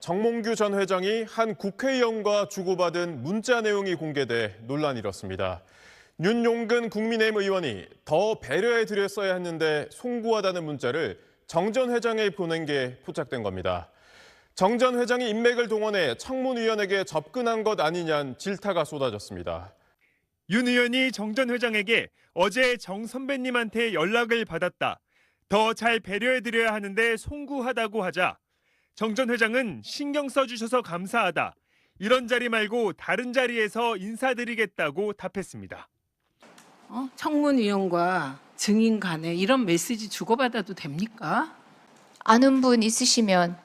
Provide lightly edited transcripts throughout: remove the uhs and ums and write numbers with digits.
정몽규 전 회장이 한 국회의원과 주고받은 문자 내용이 공개돼 논란이 일었습니다. 윤용근 국민의힘 의원이 더 배려해드렸어야 했는데 송구하다는 문자를 정 전 회장에 보낸 게 포착된 겁니다. 정 전 회장이 인맥을 동원해 청문위원에게 접근한 것 아니냐는 질타가 쏟아졌습니다. 윤 의원이 정 전 회장에게 어제 정 선배님한테 연락을 받았다. 더 잘 배려해드려야 하는데 송구하다고 하자 정 전 회장은 신경 써주셔서 감사하다. 이런 자리 말고 다른 자리에서 인사드리겠다고 답했습니다. 청문위원과 증인 간에 이런 메시지 주고받아도 됩니까? 아는 분 있으시면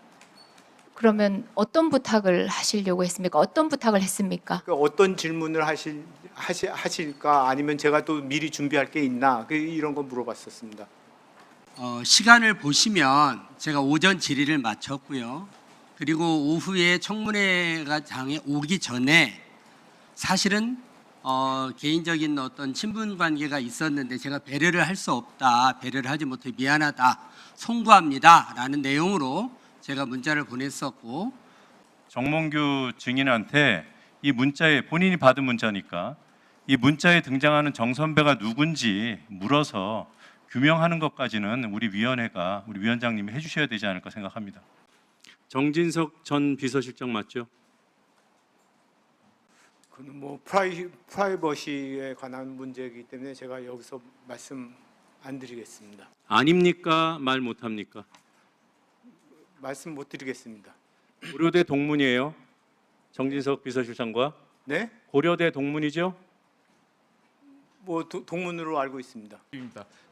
그러면 어떤 부탁을 하시려고 했습니까? 어떤 부탁을 했습니까? 어떤 질문을 하실까 아니면 제가 또 미리 준비할 게 있나 이런 거 물어봤었습니다. 시간을 보시면 제가 오전 질의를 마쳤고요. 그리고 오후에 청문회장에 오기 전에 사실은 개인적인 어떤 친분 관계가 있었는데 제가 배려를 할 수 없다, 배려를 하지 못해 미안하다, 송구합니다라는 내용으로 제가 문자를 보냈었고, 정몽규 증인한테 이 문자에 본인이 받은 문자니까 이 문자에 등장하는 정 선배가 누군지 물어서 규명하는 것까지는 우리 위원회가 우리 위원장님이 해주셔야 되지 않을까 생각합니다. 정진석 전 비서실장 맞죠? 그는 뭐 프라이버시에 관한 문제이기 때문에 제가 여기서 말씀 안 드리겠습니다. 아닙니까? 말 못합니까? 말씀 못 드리겠습니다. 고려대 동문이에요. 정진석 비서실장과 네? 고려대 동문이죠? 뭐 동문으로 알고 있습니다.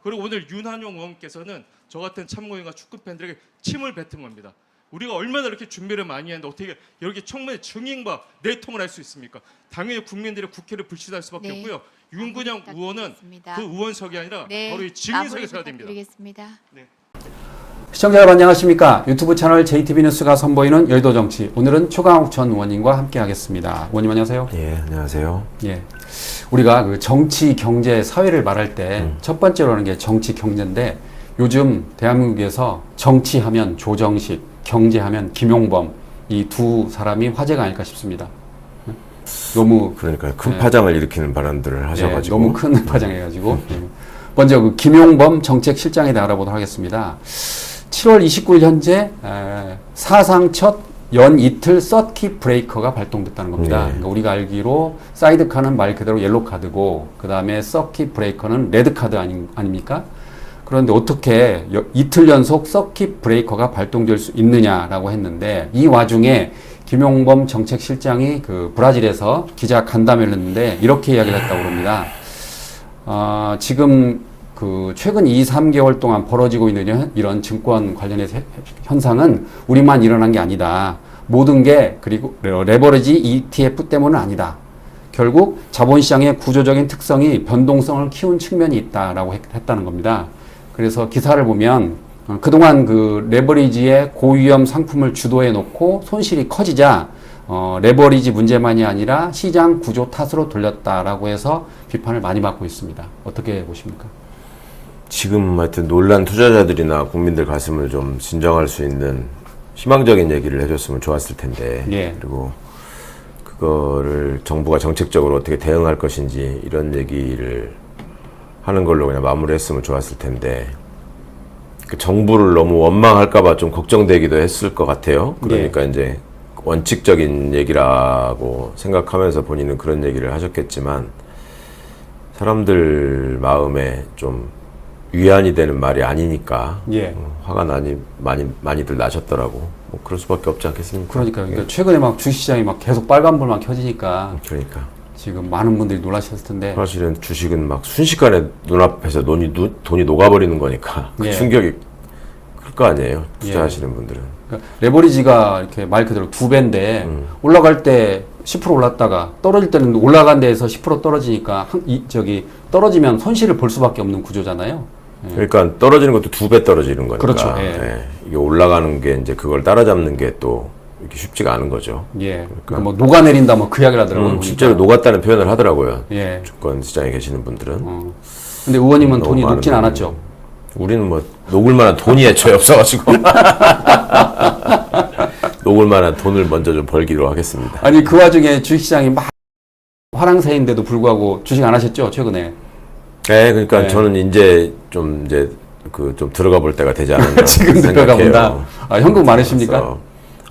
그리고 오늘 윤한용 의원께서는 저 같은 참고인과 축구 팬들에게 침을 뱉은 겁니다. 우리가 얼마나 이렇게 준비를 많이 했는데 어떻게 이렇게 청문회 증인과 내통을 할 수 있습니까? 당연히 국민들의 국회를 불신할 수밖에 네. 없고요. 윤근영 의원은 부탁드리겠습니다. 그 의원석이 아니라 네, 바로 이 증인석에 서야 됩니다. 부탁드리겠습니다. 시청자 여러분 안녕하십니까? 유튜브 채널 JTB 뉴스가 선보이는 여의도 정치. 오늘은 최강욱 전 의원님과 함께하겠습니다. 의원님 안녕하세요. 예, 안녕하세요. 예, 우리가 그 정치, 경제, 사회를 말할 때 첫 번째로 하는 게 정치, 경제인데 요즘 대한민국에서 정치하면 조정식, 경제하면 김용범 이 두 사람이 화제가 아닐까 싶습니다. 너무 그러니까 큰 파장을 일으키는 발언들을 하셔가지고 너무 큰 파장해가지고 먼저 그 김용범 정책실장에 대해 알아보도록 하겠습니다. 7월 29일 현재 사상 첫 연 이틀 서킷 브레이커가 발동됐다는 겁니다. 네. 그러니까 우리가 알기로 사이드카는 말 그대로 옐로 카드고 그 다음에 서킷 브레이커는 레드 카드 아닙니까? 그런데 어떻게 이틀 연속 서킷 브레이커가 발동될 수 있느냐라고 했는데 이 와중에 김용범 정책실장이 그 브라질에서 기자 간담회를 했는데 이렇게 이야기를 했다고 합니다. 지금 그 최근 2-3개월 동안 벌어지고 있는 이런 증권 관련의 현상은 우리만 일어난 게 아니다. 모든 게 그리고 레버리지 ETF 때문은 아니다. 결국 자본시장의 구조적인 특성이 변동성을 키운 측면이 있다라고 했다는 겁니다. 그래서 기사를 보면 그동안 그 레버리지의 고위험 상품을 주도해 놓고 손실이 커지자 레버리지 문제만이 아니라 시장 구조 탓으로 돌렸다라고 해서 비판을 많이 받고 있습니다. 어떻게 보십니까? 지금 하여튼 논란 투자자들이나 국민들 가슴을 좀 진정할 수 있는 희망적인 얘기를 해줬으면 좋았을 텐데 예. 그리고 그거를 정부가 정책적으로 어떻게 대응할 것인지 이런 얘기를 하는 걸로 그냥 마무리했으면 좋았을 텐데 그 정부를 너무 원망할까봐 좀 걱정되기도 했을 것 같아요. 그러니까 이제 원칙적인 얘기라고 생각하면서 본인은 그런 얘기를 하셨겠지만 사람들 마음에 좀 위안이 되는 말이 아니니까 화가 많이들 나셨더라고. 뭐 그럴 수밖에 없지 않겠습니까? 그러니까 최근에 막 주식시장이 막 계속 빨간불만 켜지니까 그러니까 지금 많은 분들이 놀라셨을 텐데 사실은 주식은 막 순식간에 눈앞에서 돈이 녹아버리는 거니까 그 충격이 클 거 아니에요. 투자하시는 분들은. 그러니까 레버리지가 이렇게 말 그대로 2배인데 올라갈 때 10% 올랐다가 떨어질 때는 올라간 데에서 10% 떨어지니까 떨어지면 손실을 볼 수밖에 없는 구조잖아요. 그러니까 떨어지는 것도 2배 떨어지는 거니까. 그렇죠. 이게 올라가는 게 이제 그걸 따라잡는 게 또 이렇게 쉽지가 않은 거죠. 그러니까 뭐 녹아내린다 뭐 그 이야기를 하더라고요. 실제로 녹았다는 표현을 하더라고요. 예. 주권 시장에 계시는 분들은. 근데 의원님은 돈이 녹진 않았죠. 우리는 뭐 녹을 만한 돈이 애초에 없어가지고. 녹을 만한 돈을 먼저 좀 벌기로 하겠습니다. 아니 그 와중에 주식시장이 막 화랑새인데도 불구하고 주식 안 하셨죠 최근에? 네, 그러니까 네. 저는 이제 좀 들어가 볼 때가 되지 않았나 지금 들어가 본다. 아, 현금 많으십니까? 그래서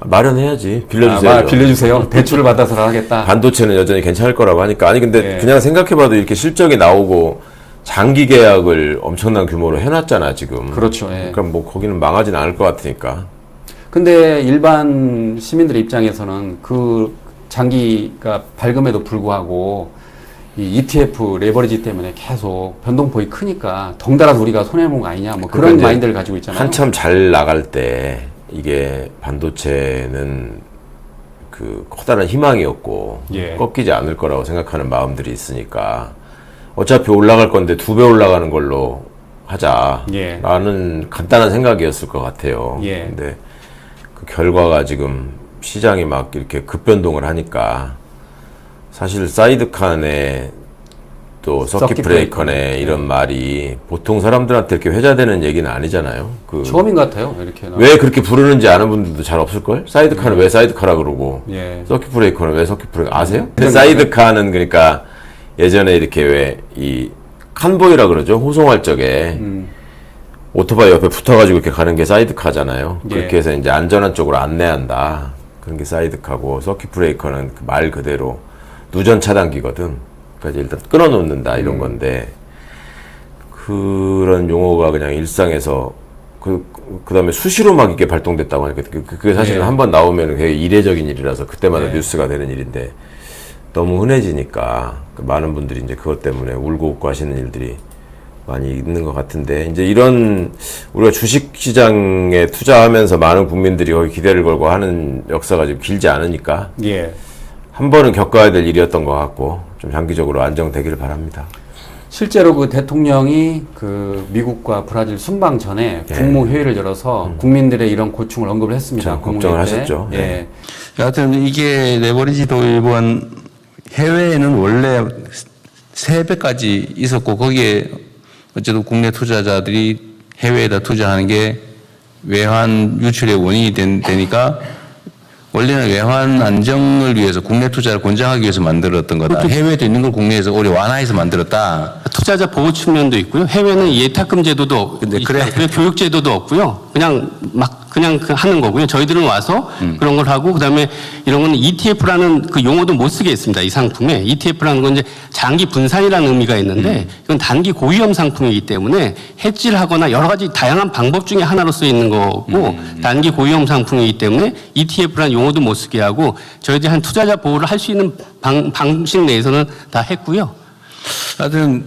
마련해야지. 빌려주세요. 빌려주세요. 대출을 받아서 하겠다. 반도체는 여전히 괜찮을 거라고 하니까. 아니 근데 네. 그냥 생각해봐도 이렇게 실적이 나오고 장기 계약을 엄청난 규모로 해놨잖아 지금. 그렇죠. 예. 그러니까 뭐 거기는 망하진 않을 것 같으니까. 근데 일반 시민들의 입장에서는 그 장기가 밝음에도 불구하고 이 ETF 레버리지 때문에 계속 변동폭이 크니까 덩달아 우리가 손해본 거 아니냐 뭐 그런 그러니까 이제 마인드를 가지고 있잖아요. 한참 잘 나갈 때 이게 반도체는 그 커다란 희망이었고 예. 꺾이지 않을 거라고 생각하는 마음들이 있으니까 어차피 올라갈 건데 2배 올라가는 걸로 예. 하자라는 간단한 생각이었을 것 같아요. 예. 근데 그 결과가 지금 시장이 막 이렇게 급변동을 하니까 사실 사이드칸에 또 서킷 브레이커네 이런 말이 보통 사람들한테 이렇게 회자되는 얘기는 아니잖아요. 처음인 것 같아요. 이렇게 왜 그렇게 부르는지 아는 분들도 잘 없을걸? 사이드카는 왜 사이드카라 그러고 예. 서킷 브레이커는 왜 서킷 브레이커 아세요? 네. 사이드카는 그러니까 예전에 이렇게 왜 이 칸보이라 그러죠. 호송할 적에 오토바이 옆에 붙어가지고 이렇게 가는 게 사이드카잖아요. 예. 그렇게 해서 이제 안전한 쪽으로 안내한다. 그런 게 사이드카고 서킷 브레이커는 그 말 그대로 누전 차단기거든. 그러니까 일단 끊어놓는다 이런 건데 그런 용어가 그냥 일상에서 그다음에 수시로 막 이게 발동됐다고 하니까 그게 사실은 네. 한번 나오면 되게 이례적인 일이라서 그때마다 네. 뉴스가 되는 일인데 너무 흔해지니까 많은 분들이 이제 그것 때문에 울고 웃고 하시는 일들이 많이 있는 것 같은데 이제 이런 우리가 주식 시장에 투자하면서 많은 국민들이 거기 기대를 걸고 하는 역사가 좀 길지 않으니까 예. 한 번은 겪어야 될 일이었던 것 같고 좀 장기적으로 안정되기를 바랍니다. 실제로 그 대통령이 그 미국과 브라질 순방 전에 예. 국무회의를 열어서 국민들의 이런 고충을 언급을 했습니다. 걱정을 국무회의 때. 하셨죠. 예. 네. 여하튼 이게 레버리지 도입은 해외에는 원래 3배까지 있었고 거기에 어쨌든 국내 투자자들이 해외에다 투자하는 게 외환 유출의 원인이 되니까 원래는 외환 안정을 위해서 국내 투자를 권장하기 위해서 만들었던 거다. 해외에도 있는 걸 국내에서 오히려 완화해서 만들었다. 투자자 보호 측면도 있고요. 해외는 예탁금 제도도 그래. 있고요. 교육 제도도 없고요. 그냥 하는 거고요. 저희들은 와서 그런 걸 하고 그다음에 이런 거는 ETF라는 그 용어도 못 쓰게 했습니다. 이 상품에 ETF라는 건 이제 장기 분산이라는 의미가 있는데 이건 단기 고위험 상품이기 때문에 해지를 하거나 여러 가지 다양한 방법 중에 하나로 쓰여 있는 거고 단기 고위험 상품이기 때문에 ETF라는 용어도 못 쓰게 하고 저희들이 한 투자자 보호를 할 수 있는 방식 내에서는 다 했고요. 하여튼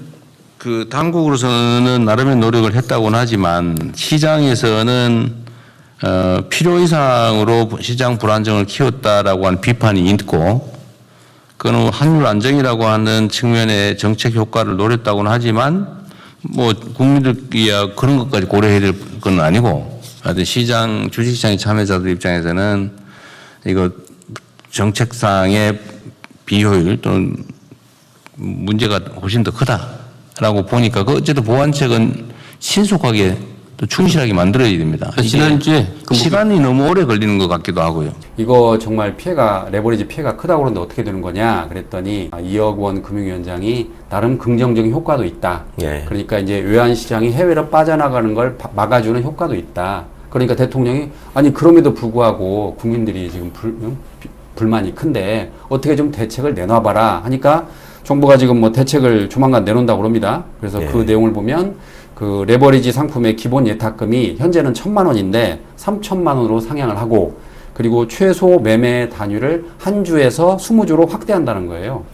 그 당국으로서는 나름의 노력을 했다고는 하지만 시장에서는 필요 이상으로 시장 불안정을 키웠다라고 하는 비판이 있고 그건 환율 안정이라고 하는 측면의 정책 효과를 노렸다고는 하지만 뭐 국민들이야 그런 것까지 고려해야 될 건 아니고 하여튼 시장 주식시장의 참여자들 입장에서는 이거 정책상의 비효율 또는 문제가 훨씬 더 크다라고 보니까 그 어쨌든 보완책은 신속하게 또 충실하게 만들어야 됩니다. 지난주에 시간이 너무 오래 걸리는 것 같기도 하고요. 이거 정말 레버리지 피해가 크다고 그러는데 어떻게 되는 거냐 그랬더니 2억 원 금융위원장이 나름 긍정적인 효과도 있다. 예. 그러니까 이제 외환시장이 해외로 빠져나가는 걸 막아주는 효과도 있다. 그러니까 대통령이 아니 그럼에도 불구하고 국민들이 지금 불만이 큰데 어떻게 좀 대책을 내놔봐라 하니까 정부가 지금 뭐 대책을 조만간 내놓는다고 그럽니다. 그래서 예. 그 내용을 보면 그 레버리지 상품의 기본 예탁금이 현재는 1,000만 원인데 3,000만 원으로 상향을 하고 그리고 최소 매매 단위를 한 주에서 20주로 확대한다는 거예요.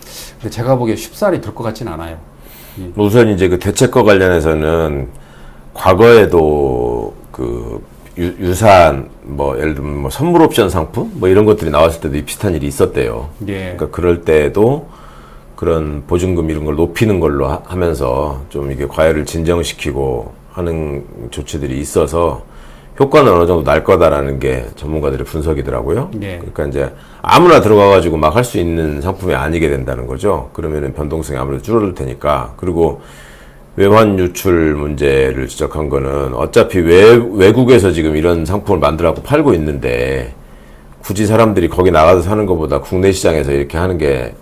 근데 제가 보기에 쉽사리 될 것 같진 않아요. 우선 이제 그 대책과 관련해서는 과거에도 그 유사한 뭐 예를 들면 뭐 선물 옵션 상품 뭐 이런 것들이 나왔을 때도 비슷한 일이 있었대요. 예. 그러니까 그럴 때도 그런 보증금 이런 걸 높이는 걸로 하면서 좀 이게 과열을 진정시키고 하는 조치들이 있어서 효과는 어느 정도 날 거다라는 게 전문가들의 분석이더라고요. 네. 그러니까 이제 아무나 들어가가지고 막 할 수 있는 상품이 아니게 된다는 거죠. 그러면은 변동성이 아무래도 줄어들 테니까. 그리고 외환 유출 문제를 지적한 거는 어차피 외국에서 지금 이런 상품을 만들어갖고 팔고 있는데 굳이 사람들이 거기 나가서 사는 것보다 국내 시장에서 이렇게 하는 게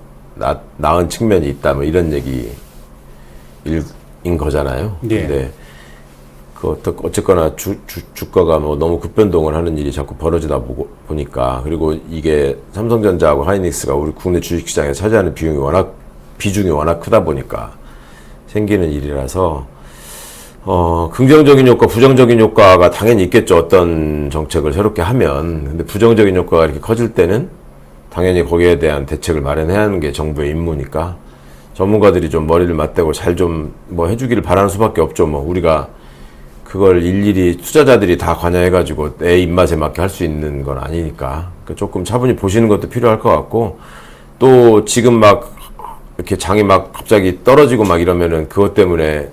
나은 측면이 있다, 뭐 이런 얘기인 거잖아요. 네. 근데 어쨌거나 주가가 뭐 너무 급변동을 하는 일이 자꾸 벌어지다 보니까, 그리고 이게 삼성전자하고 하이닉스가 우리 국내 주식시장에 차지하는 비중이 워낙 크다 보니까 생기는 일이라서 긍정적인 효과, 부정적인 효과가 당연히 있겠죠. 어떤 정책을 새롭게 하면. 근데 부정적인 효과가 이렇게 커질 때는 당연히 거기에 대한 대책을 마련해야 하는 게 정부의 임무니까 전문가들이 좀 머리를 맞대고 잘 좀 뭐 해주기를 바라는 수밖에 없죠. 뭐 우리가 그걸 일일이 투자자들이 다 관여해가지고 내 입맛에 맞게 할 수 있는 건 아니니까 조금 차분히 보시는 것도 필요할 것 같고, 또 지금 막 이렇게 장이 막 갑자기 떨어지고 막 이러면은 그것 때문에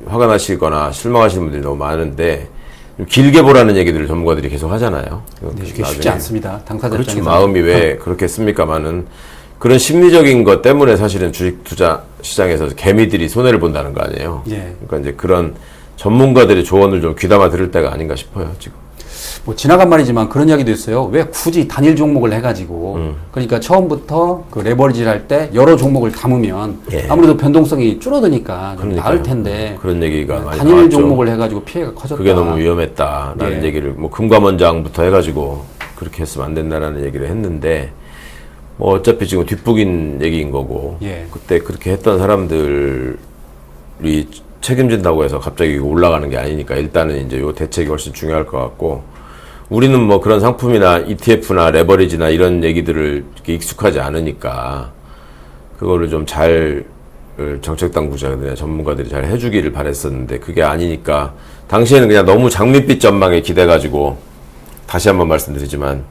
화가 나시거나 실망하시는 분들이 너무 많은데, 좀 길게 보라는 얘기들을 전문가들이 계속 하잖아요. 네, 이게 쉽지 않습니다. 당사자 그렇죠. 입장에서. 마음이 왜 그렇겠습니까만은 그런 심리적인 것 때문에 사실은 주식 투자 시장에서 개미들이 손해를 본다는 거 아니에요. 예. 그러니까 이제 그런 전문가들의 조언을 좀 귀담아 들을 때가 아닌가 싶어요, 지금. 뭐 지나간 말이지만 그런 이야기도 있어요. 왜 굳이 단일 종목을 해가지고 그러니까 처음부터 그 레버리지를 할 때 여러 종목을 담으면 예. 아무래도 변동성이 줄어드니까 좀 그러니까요. 나을 텐데 그런 얘기가 많이 단일 나왔죠. 종목을 해가지고 피해가 커졌다. 그게 너무 위험했다라는 예. 얘기를 뭐 금감원장부터 해가지고 그렇게 했으면 안 된다라는 얘기를 했는데, 뭐 어차피 지금 뒷북인 얘기인 거고, 예. 그때 그렇게 했던 사람들이 책임진다고 해서 갑자기 올라가는 게 아니니까 일단은 이제 요 대책이 훨씬 중요할 것 같고, 우리는 뭐 그런 상품이나 ETF나 레버리지나 이런 얘기들을 이렇게 익숙하지 않으니까 그거를 좀 잘 정책 당국자들이나 전문가들이 잘 해주기를 바랬었는데, 그게 아니니까 당시에는 그냥 너무 장밋빛 전망에 기대가지고, 다시 한번 말씀드리지만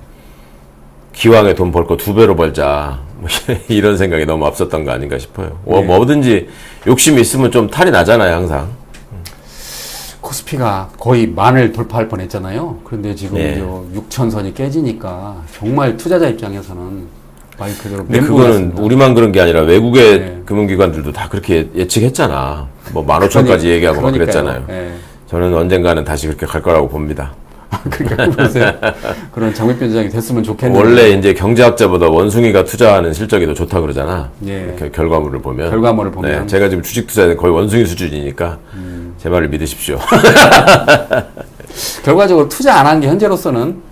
기왕에 돈 벌 거 2배로 벌자 뭐 이런 생각이 너무 앞섰던 거 아닌가 싶어요. 네. 뭐든지 욕심이 있으면 좀 탈이 나잖아요, 항상. 코스피가 거의 만을 돌파할 뻔했잖아요. 그런데 지금 네. 6천선이 깨지니까 정말 투자자 입장에서는 말 그대로 근데 멘붕 그거는 같습니다. 우리만 그런 게 아니라 외국의 네. 금융기관들도 다 그렇게 예측했잖아. 뭐 15,000까지 얘기하고 막 그러니까요. 그랬잖아요. 네. 저는 언젠가는 다시 그렇게 갈 거라고 봅니다. 그러니까 보세요. 그런 장밋변장이 됐으면 좋겠는데. 원래 이제 경제학자보다 원숭이가 투자하는 실적이 더 좋다 그러잖아. 예. 이렇게 결과물을 보면. 결과물을 보면. 네, 제가 지금 주식 투자에 거의 원숭이 수준이니까 제 말을 믿으십시오. 결과적으로 투자 안 한 게 현재로서는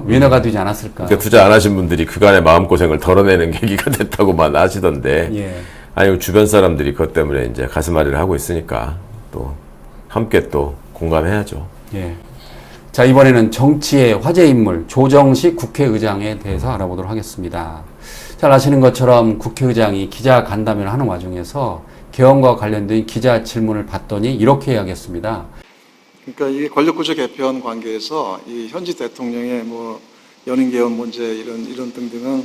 위너가 되지 않았을까. 그러니까 투자 안 하신 분들이 그간의 마음고생을 덜어내는 계기가 됐다고만 하시던데. 예. 아니, 주변 사람들이 그것 때문에 이제 가슴앓이를 하고 있으니까 또 함께 또 공감해야죠. 예. 자, 이번에는 정치의 화제 인물 조정식 국회의장에 대해서 알아보도록 하겠습니다. 잘 아시는 것처럼 국회의장이 기자 간담회를 하는 와중에서 개헌과 관련된 기자 질문을 받더니 이렇게 이야기했습니다. 그러니까 이 권력구조 개편 관계에서 이 현직 대통령의 뭐 연임 개헌 문제 이런 등등은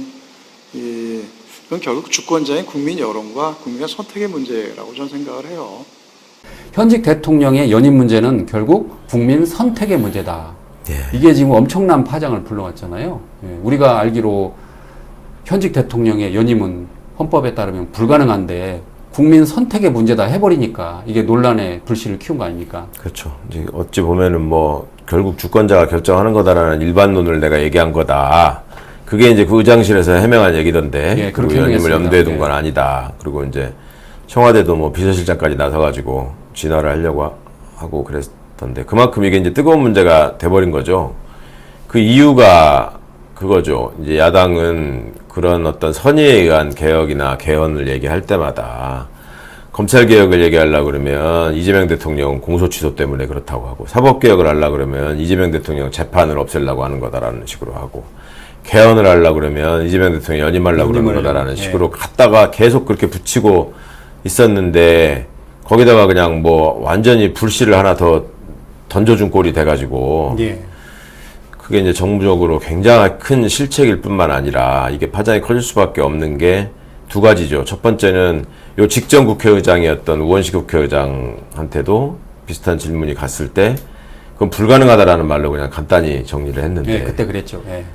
그건 결국 주권자인 국민 여론과 국민의 선택의 문제라고 저는 생각을 해요. 현직 대통령의 연임 문제는 결국 국민 선택의 문제다. 예. 이게 지금 엄청난 파장을 불러왔잖아요. 예. 우리가 알기로 현직 대통령의 연임은 헌법에 따르면 불가능한데 국민 선택의 문제다 해버리니까 이게 논란의 불씨를 키운 거 아닙니까? 그렇죠. 이제 어찌 보면은 뭐 결국 주권자가 결정하는 거다라는 일반론을 내가 얘기한 거다. 그게 이제 그 의장실에서 해명한 얘기던데. 예, 그렇게 의원님을 해명했습니다. 염두에 둔 건 예. 아니다. 그리고 이제 청와대도 뭐 비서실장까지 나서가지고 진화를 하려고 하고 그랬던데, 그만큼 이게 이제 뜨거운 문제가 돼버린 거죠. 그 이유가 그거죠. 이제 야당은 그런 어떤 선의에 의한 개혁이나 개헌을 얘기할 때마다 검찰 개혁을 얘기하려고 그러면 이재명 대통령 공소 취소 때문에 그렇다고 하고, 사법 개혁을 하려고 그러면 이재명 대통령 재판을 없애려고 하는 거다라는 식으로 하고, 개헌을 하려고 그러면 이재명 대통령 연임하려고 그러는 거다라는 식으로 갖다가 계속 그렇게 붙이고 있었는데, 거기다가 그냥 뭐 완전히 불씨를 하나 더 던져준 꼴이 돼가지고 예. 그게 이제 정부적으로 굉장히 큰 실책일 뿐만 아니라 이게 파장이 커질 수밖에 없는 게 두 가지죠. 첫 번째는 요 직전 국회의장이었던 우원식 국회의장한테도 비슷한 질문이 갔을 때 그건 불가능하다라는 말로 그냥 간단히 정리를 했는데, 예, 그때 그랬죠. 예.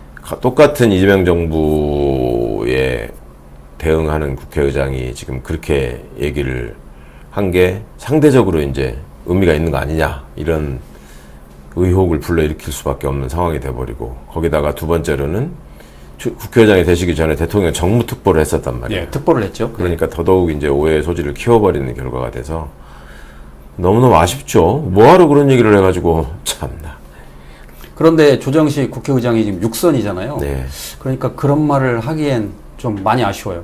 똑같은 이재명 정부에 대응하는 국회의장이 지금 그렇게 얘기를 한 게 상대적으로 이제 의미가 있는 거 아니냐, 이런 의혹을 불러일으킬 수밖에 없는 상황이 돼버리고 거기다가 두 번째로는 국회의장이 되시기 전에 대통령 정무특보를 했었단 말이에요. 예, 특보를 했죠. 그러니까 더더욱 이제 오해의 소지를 키워버리는 결과가 돼서 너무너무 아쉽죠. 뭐하러 그런 얘기를 해가지고 참나. 그런데 조정식 국회의장이 지금 6선이잖아요. 네. 그러니까 그런 말을 하기엔 좀 많이 아쉬워요.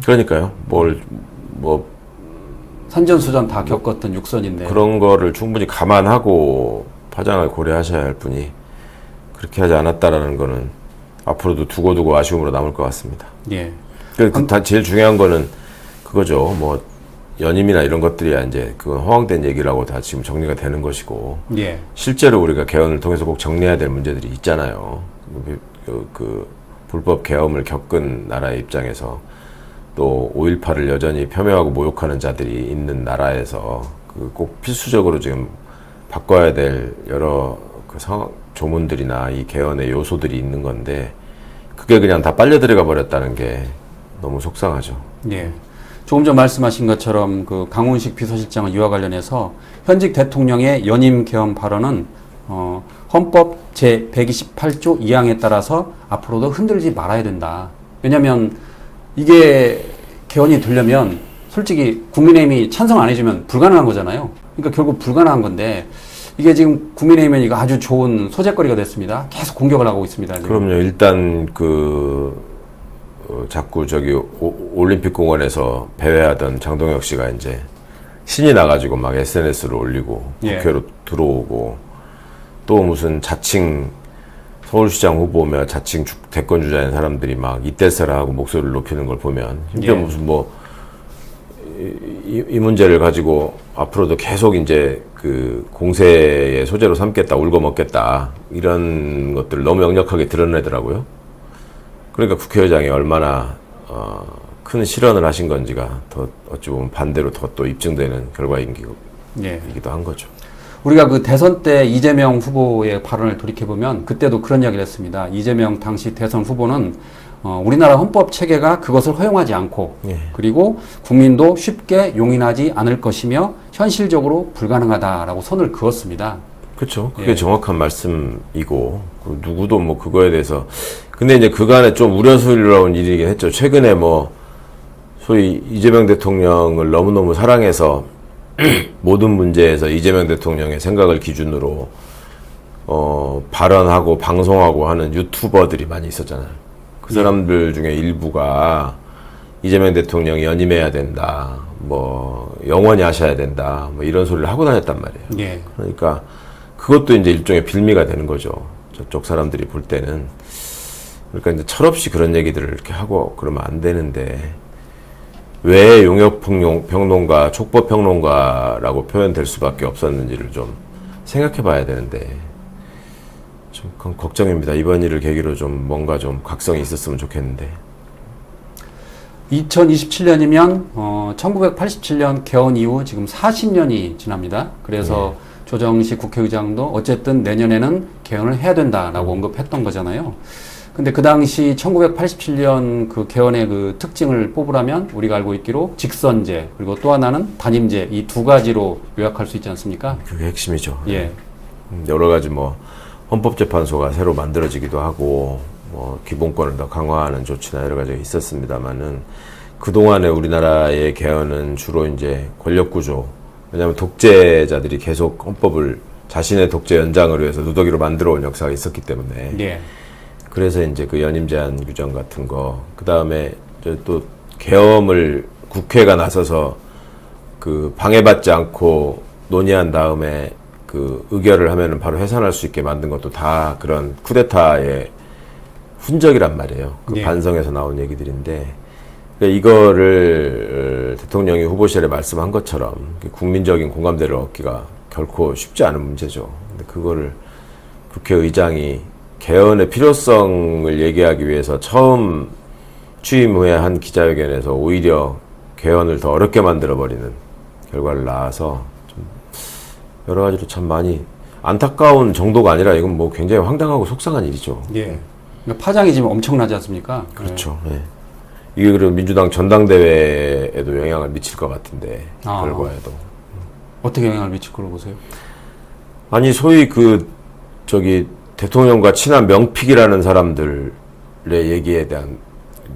그러니까요. 산전수전 다 겪었던 6선인데. 그런 거를 충분히 감안하고 파장을 고려하셔야 할 분이 그렇게 하지 않았다라는 거는 앞으로도 두고두고 아쉬움으로 남을 것 같습니다. 예. 제일 중요한 거는 그거죠. 뭐 연임이나 이런 것들이야 이제 그건 허황된 얘기라고 다 지금 정리가 되는 것이고 예. 실제로 우리가 개헌을 통해서 꼭 정리해야 될 문제들이 있잖아요. 그 불법 계엄을 겪은 나라의 입장에서 또 5.18을 여전히 폄훼하고 모욕하는 자들이 있는 나라에서 그 꼭 필수적으로 지금 바꿔야 될 여러 그 조문들이나 이 개헌의 요소들이 있는 건데 그게 그냥 다 빨려 들어가 버렸다는 게 너무 속상하죠. 예. 조금 전 말씀하신 것처럼 그 강훈식 비서실장은 이와 관련해서 현직 대통령의 연임 개헌 발언은 헌법 제 128조 2항에 따라서 앞으로도 흔들지 말아야 된다. 왜냐하면 이게 개헌이 되려면 솔직히 국민의힘이 찬성 안 해주면 불가능한 거잖아요. 그러니까 결국 불가능한 건데 이게 지금 국민의힘은 이거 아주 좋은 소재거리가 됐습니다. 계속 공격을 하고 있습니다. 지금. 그럼요. 일단 자꾸 올림픽 공원에서 배회하던 장동혁 씨가 이제 신이 나가지고 막 SNS를 올리고 국회로 들어오고 또 무슨 자칭 서울시장 후보며 자칭 대권 주자인 사람들이 막 이때서라 하고 목소리를 높이는 걸 보면 심지어 무슨 이 문제를 가지고 앞으로도 계속 이제 그 공세의 소재로 삼겠다, 울고 먹겠다 이런 것들을 너무 역력하게 드러내더라고요. 그러니까 국회의장이 얼마나 큰 실언을 하신 건지가 더 어찌 보면 반대로 더 또 입증되는 결과이기도 한 거죠. 우리가 그 대선 때 이재명 후보의 발언을 돌이켜보면 그때도 그런 이야기를 했습니다. 이재명 당시 대선 후보는 우리나라 헌법 체계가 그것을 허용하지 않고 그리고 국민도 쉽게 용인하지 않을 것이며 현실적으로 불가능하다라고 선을 그었습니다. 그렇죠. 그게 정확한 말씀이고 누구도 뭐 그거에 대해서 근데 이제 그간에 좀 우려스러운 일이긴 했죠. 최근에 소위 이재명 대통령을 너무너무 사랑해서 모든 문제에서 이재명 대통령의 생각을 기준으로 발언하고 방송하고 하는 유튜버들이 많이 있었잖아요. 그 사람들 중에 일부가 이재명 대통령이 연임해야 된다, 영원히 하셔야 된다, 이런 소리를 하고 다녔단 말이에요. 그러니까 그것도 이제 일종의 빌미가 되는 거죠. 저쪽 사람들이 볼 때는. 그러니까 이제 철없이 그런 얘기들을 이렇게 하고 그러면 안 되는데 왜 용역평론가, 촉법평론가라고 표현될 수밖에 없었는지를 좀 생각해 봐야 되는데 좀 걱정입니다. 이번 일을 계기로 좀 뭔가 좀 각성이 있었으면 좋겠는데. 2027년이면 1987년 개헌 이후 지금 40년이 지납니다. 그래서 조정식 국회의장도 어쨌든 내년에는 개헌을 해야 된다라고 언급했던 거잖아요. 근데 그 당시 1987년 그 개헌의 그 특징을 뽑으라면 우리가 알고 있기로 직선제 그리고 또 하나는 단임제 이 두 가지로 요약할 수 있지 않습니까? 그게 핵심이죠. 예. 여러 가지 헌법재판소가 새로 만들어지기도 하고 기본권을 더 강화하는 조치나 여러 가지가 있었습니다만은 그동안에 우리나라의 개헌은 주로 이제 권력구조, 왜냐하면 독재자들이 계속 헌법을 자신의 독재 연장을 위해서 누더기로 만들어 온 역사가 있었기 때문에 그래서 이제 그 연임 제한 규정 같은 거, 그 다음에 또 계엄을 국회가 나서서 그 방해받지 않고 논의한 다음에 그 의결을 하면은 바로 해산할 수 있게 만든 것도 다 그런 쿠데타의 흔적이란 말이에요. 그 반성에서 나온 얘기들인데, 그러니까 이거를 대통령이 후보실에 말씀한 것처럼 국민적인 공감대를 얻기가 결코 쉽지 않은 문제죠. 근데 그거를 국회의장이 개헌의 필요성을 얘기하기 위해서 처음 취임 후에 한 기자회견에서 오히려 개헌을 더 어렵게 만들어버리는 결과를 낳아서 좀 여러 가지로 참 많이 안타까운 정도가 아니라 이건 굉장히 황당하고 속상한 일이죠. 그러니까 파장이 지금 엄청나지 않습니까? 그렇죠. 이게 그리고 민주당 전당대회에도 영향을 미칠 것 같은데 결과에도 어떻게 영향을 미칠 거로 보세요? 아니 소위 그 저기 대통령과 친한 명픽이라는 사람들의 얘기에 대한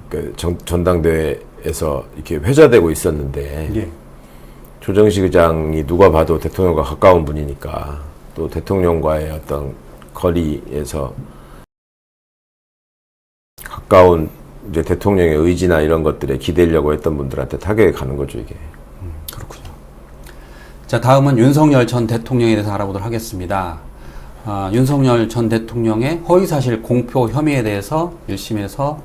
그 전당대회에서 이렇게 회자되고 있었는데 예. 조정식 의장이 누가 봐도 대통령과 가까운 분이니까 또 대통령과의 어떤 거리에서 가까운 이제 대통령의 의지나 이런 것들에 기대려고 했던 분들한테 타격이 가는 거죠, 이게. 그렇군요. 자, 다음은 윤석열 전 대통령에 대해서 알아보도록 하겠습니다. 윤석열 전 대통령의 허위사실 공표 혐의에 대해서 1심에서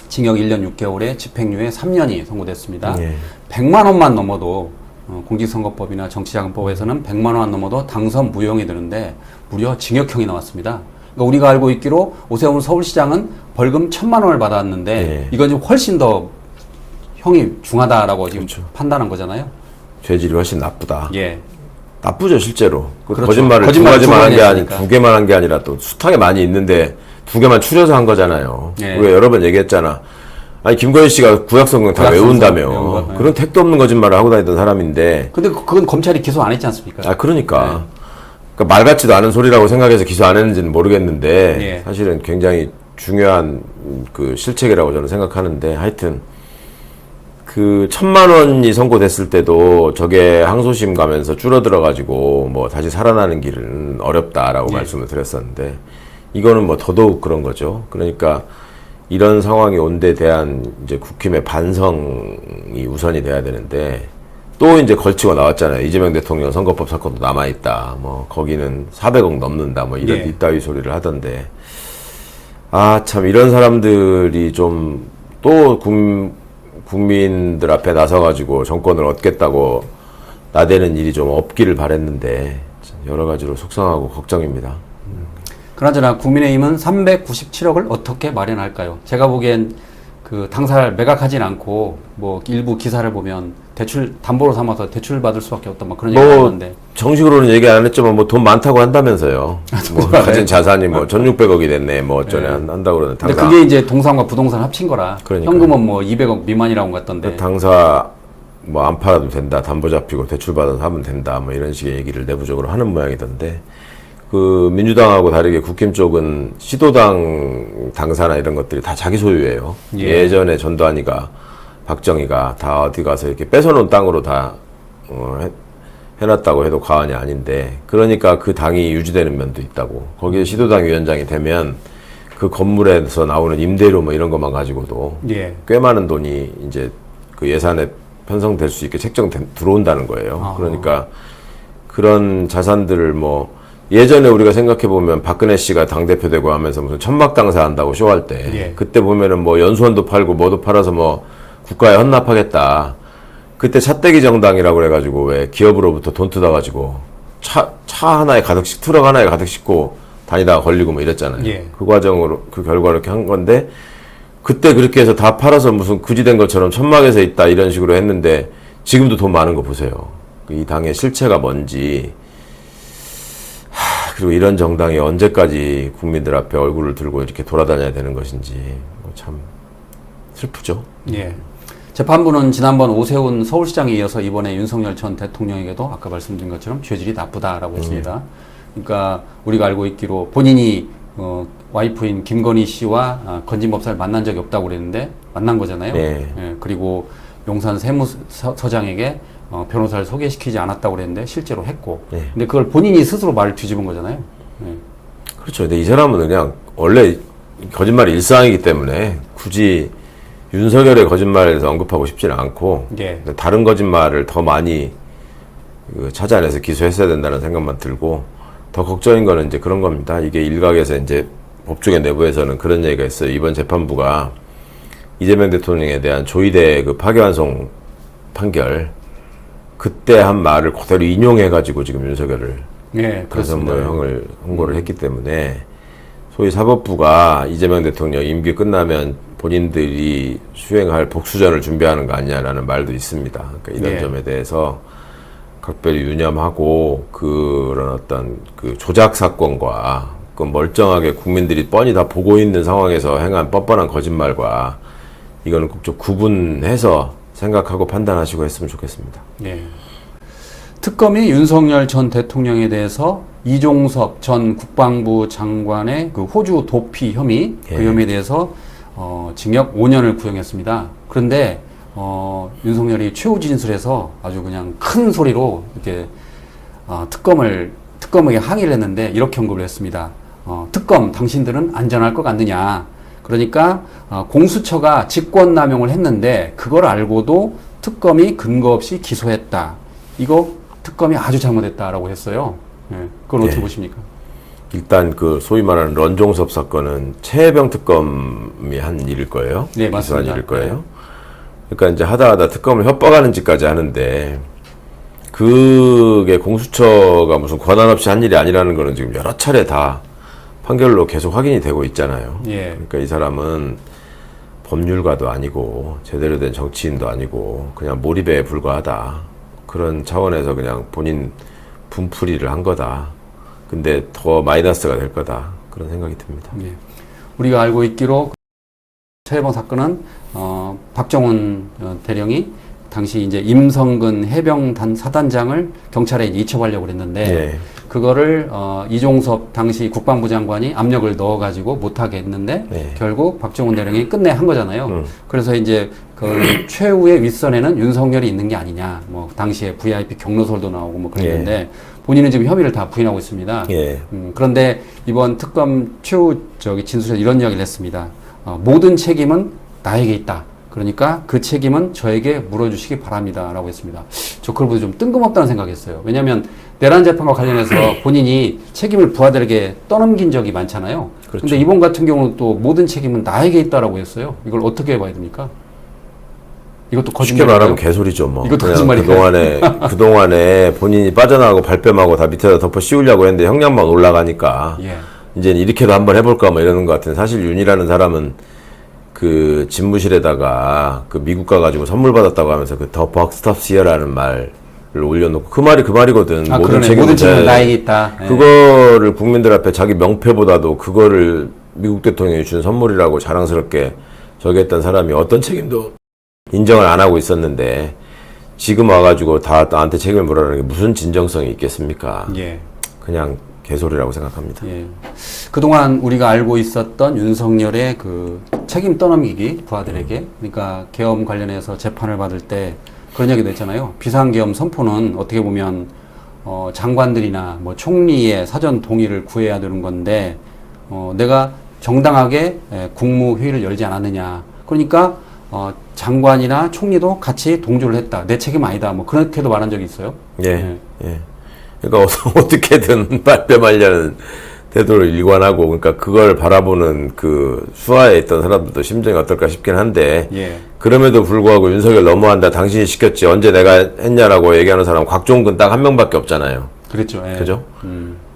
징역 1년 6개월에 집행유예 3년이 선고됐습니다. 예. 100만 원만 넘어도 공직선거법이나 정치자금법에서는 100만 원 넘어도 당선 무효형이 되는데 무려 징역형이 나왔습니다. 그러니까 우리가 알고 있기로 오세훈 서울시장은 벌금 1,000만 원을 받았는데 예. 이건 지금 훨씬 더 형이 중하다라고 지금 그렇죠. 판단한 거잖아요. 죄질이 훨씬 나쁘다. 예. 나쁘죠, 실제로. 그렇죠. 거짓말을 두 거짓말을 가지만 한 게 아니, 했으니까. 두 개만 한 게 아니라 또 숱하게 많이 있는데 두 개만 추려서 한 거잖아요. 예. 우리가 여러 번 얘기했잖아. 아니, 김건희 씨가 구약성경 다 외운다며. 외운 거, 예. 그런 택도 없는 거짓말을 하고 다니던 사람인데. 근데 그건 검찰이 기소 안 했지 않습니까? 아, 그러니까. 네. 그러니까 말 같지도 않은 소리라고 생각해서 기소 안 했는지는 모르겠는데. 예. 사실은 굉장히 중요한 그 실책이라고 저는 생각하는데. 하여튼. 그 1,000만 원이 선고됐을 때도 저게 항소심 가면서 줄어들어가지고 뭐 다시 살아나는 길은 어렵다라고 예. 말씀을 드렸었는데 이거는 뭐 더더욱 그런 거죠. 그러니까 이런 상황이 온 데 대한 이제 국힘의 반성이 우선이 돼야 되는데 또 이제 걸치고 나왔잖아요. 이재명 대통령 선거법 사건도 남아있다. 뭐 거기는 400억 넘는다. 뭐 이런 예. 이따위 소리를 하던데 아, 참 이런 사람들이 좀 또 국민들 앞에 나서가지고 정권을 얻겠다고 나대는 일이 좀 없기를 바랬는데 여러 가지로 속상하고 걱정입니다. 그나저나 국민의힘은 397억을 어떻게 마련할까요? 제가 보기엔 그 당사를 매각하진 않고 뭐 일부 기사를 보면 대출 담보로 삼아서 대출 받을 수밖에 없다 뭐 그런 얘기가 뭐 나오는데 정식으로는 얘기 안 했지만 뭐 돈 많다고 한다면서요. 뭐 가진 자산이 뭐 1,600억이 됐네. 뭐 어쩌네 한다고 그러는 근데 당사. 그게 이제 동산과 부동산 합친 거라 그러니까요. 현금은 뭐 200억 미만이라고 같던데 당사 뭐 안 팔아도 된다. 담보 잡히고 대출 받아서 하면 된다. 뭐 이런 식의 얘기를 내부적으로 하는 모양이던데. 그 민주당하고 다르게 국힘 쪽은 시도당 당사나 이런 것들이 다 자기 소유예요. 예. 예전에 전두환이가 박정희가 다 어디 가서 이렇게 뺏어놓은 땅으로 다 해놨다고 해도 과언이 아닌데 그러니까 그 당이 유지되는 면도 있다고. 거기에 시도당 위원장이 되면 그 건물에서 나오는 임대료 뭐 이런 것만 가지고도 예. 꽤 많은 돈이 이제 그 예산에 편성될 수 있게 들어온다는 거예요. 아. 그러니까 그런 자산들을 뭐 예전에 우리가 생각해보면 박근혜 씨가 당대표 되고 하면서 무슨 천막당사 한다고 쇼할 때 예. 그때 보면은 뭐 연수원도 팔고 뭐도 팔아서 뭐 국가에 헌납하겠다. 그때 차떼기 정당이라고 그래가지고 왜 기업으로부터 돈 뜯어가지고 차 하나에 가득 트럭 하나에 가득 싣고 다니다가 걸리고 뭐 이랬잖아요. 예. 그 과정으로 그 결과로 이렇게 한 건데 그때 그렇게 해서 다 팔아서 무슨 그지된 것처럼 천막에서 있다 이런 식으로 했는데 지금도 돈 많은 거 보세요. 이 당의 실체가 뭔지 그리고 이런 정당이 언제까지 국민들 앞에 얼굴을 들고 이렇게 돌아다녀야 되는 것인지 참 슬프죠. 예. 재판부는 지난번 오세훈 서울시장에 이어서 이번에 윤석열 전 대통령에게도 아까 말씀드린 것처럼 죄질이 나쁘다라고 했습니다. 그러니까 우리가 알고 있기로 본인이 와이프인 김건희 씨와 건진법사를 만난 적이 없다고 그랬는데 만난 거잖아요. 네. 예, 그리고 용산 세무서장에게 변호사를 소개시키지 않았다고 그랬는데 실제로 했고. 네. 근데 그걸 본인이 스스로 말을 뒤집은 거잖아요. 예. 그렇죠. 근데 이 사람은 그냥 원래 거짓말이 일상이기 때문에 굳이 윤석열의 거짓말에서 언급하고 싶지는 않고 예. 다른 거짓말을 더 많이 찾아내서 기소했어야 된다는 생각만 들고 더 걱정인 거는 이제 그런 겁니다. 이게 일각에서 이제 법조계 내부에서는 그런 얘기가 있어요. 이번 재판부가 이재명 대통령에 대한 조이대 그 파기환송 판결 그때 한 말을 그대로 인용해가지고 지금 윤석열을 예, 그렇습니다. 가산모형을 선고를 했기 때문에 소위 사법부가 이재명 대통령 임기 끝나면 본인들이 수행할 복수전을 준비하는 거 아니냐라는 말도 있습니다. 그러니까 이런 예. 점에 대해서 각별히 유념하고 그런 어떤 그 조작 사건과 그 멀쩡하게 국민들이 뻔히 다 보고 있는 상황에서 행한 뻔뻔한 거짓말과 이거는 꼭 좀 구분해서 생각하고 판단하시고 했으면 좋겠습니다. 예. 특검이 윤석열 전 대통령에 대해서 이종섭 전 국방부 장관의 그 호주 도피 혐의, 그 혐의에 대해서 징역 5년을 구형했습니다. 그런데 윤석열이 최후 진술에서 아주 그냥 큰 소리로 이렇게 특검에게 항의를 했는데 이렇게 언급을 했습니다. 특검 당신들은 안전할 것 같느냐. 그러니까 공수처가 직권남용을 했는데 그걸 알고도 특검이 근거 없이 기소했다. 이거 특검이 아주 잘못했다라고 했어요. 예, 그걸 어떻게 보십니까? 일단 그 소위 말하는 런종섭 사건은 최혜병 특검이 한 일일 거예요. 네, 맞습니다. 기소한 일일 거예요. 그러니까 이제 하다 특검을 협박하는 짓까지 하는데 그게 공수처가 무슨 권한 없이 한 일이 아니라는 거는 지금 여러 차례 다 판결로 계속 확인이 되고 있잖아요. 예. 그러니까 이 사람은 법률가도 아니고 제대로 된 정치인도 아니고 그냥 몰입에 불과하다. 그런 차원에서 그냥 본인 분풀이를 한 거다. 근데 더 마이너스가 될 거다. 그런 생각이 듭니다. 예. 우리가 알고 있기로 최혜병 사건은 박정훈 대령이 당시 이제 임성근 해병단 사단장을 경찰에 이첩하려고 그랬는데 예. 그거를 이종섭 당시 국방부 장관이 압력을 넣어가지고 못하게 했는데 예. 결국 박정훈 대령이 끝내 한 거잖아요. 그래서 이제 그 최후의 윗선에는 윤석열이 있는 게 아니냐. 뭐 당시에 VIP 경로설도 나오고 뭐 그랬는데 본인은 지금 혐의를 다 부인하고 있습니다. 예. 그런데 이번 특검 최후 진술에서 이런 이야기를 했습니다. 모든 책임은 나에게 있다. 그러니까 그 책임은 저에게 물어주시기 바랍니다. 라고 했습니다. 저 그걸 보고 좀 뜬금없다는 생각했어요. 왜냐하면 내란 재판과 관련해서 본인이 책임을 부하들에게 떠넘긴 적이 많잖아요. 그런데 그렇죠. 이번 같은 경우는 또 모든 책임은 나에게 있다라고 했어요. 이걸 어떻게 봐야 됩니까? 이것도 쉽게 거짓말이에요. 말하면 개소리죠. 뭐. 이것도 그냥 거짓말이에요. 그동안에 본인이 빠져나가고 발뺌하고 다 밑에다 덮어 씌우려고 했는데 형량만 올라가니까 예. 이제 이렇게도 한번 해볼까 뭐 이러는 것 같은데 사실 윤이라는 사람은 그 집무실에다가 그 미국 가가지고 선물 받았다고 하면서 그 더 벅스톱시어라는 말을 올려놓고 그 말이 그 말이거든. 모든 책임은 나에게 있다. 예. 그거를 국민들 앞에 자기 명패보다도 그거를 미국 대통령이 준 선물이라고 자랑스럽게 저기 했던 사람이 어떤 책임도 인정을 안 하고 있었는데 지금 와가지고 다 나한테 책임을 물으라는 게 무슨 진정성이 있겠습니까? 예. 그냥 개소리라고 생각합니다. 예. 그동안 우리가 알고 있었던 윤석열의 그 책임 떠넘기기 부하들에게, 그러니까 계엄 관련해서 재판을 받을 때 그런 얘기도 했잖아요. 비상계엄 선포는 어떻게 보면 장관들이나 뭐 총리의 사전 동의를 구해야 되는 건데 내가 정당하게 국무회의를 열지 않았느냐. 그러니까 장관이나 총리도 같이 동조를 했다. 내 책임 아니다. 뭐 그렇게도 말한 적이 있어요. 예. 예. 그러니까 어떻게든 발뺌하려는 태도를 일관하고, 그러니까 그걸 바라보는 그 수하에 있던 사람들도 심정이 어떨까 싶긴 한데, 예. 그럼에도 불구하고 윤석열 너무한다, 당신이 시켰지, 언제 내가 했냐라고 얘기하는 사람 곽종근 딱 한 명밖에 없잖아요. 그렇죠. 예. 그죠?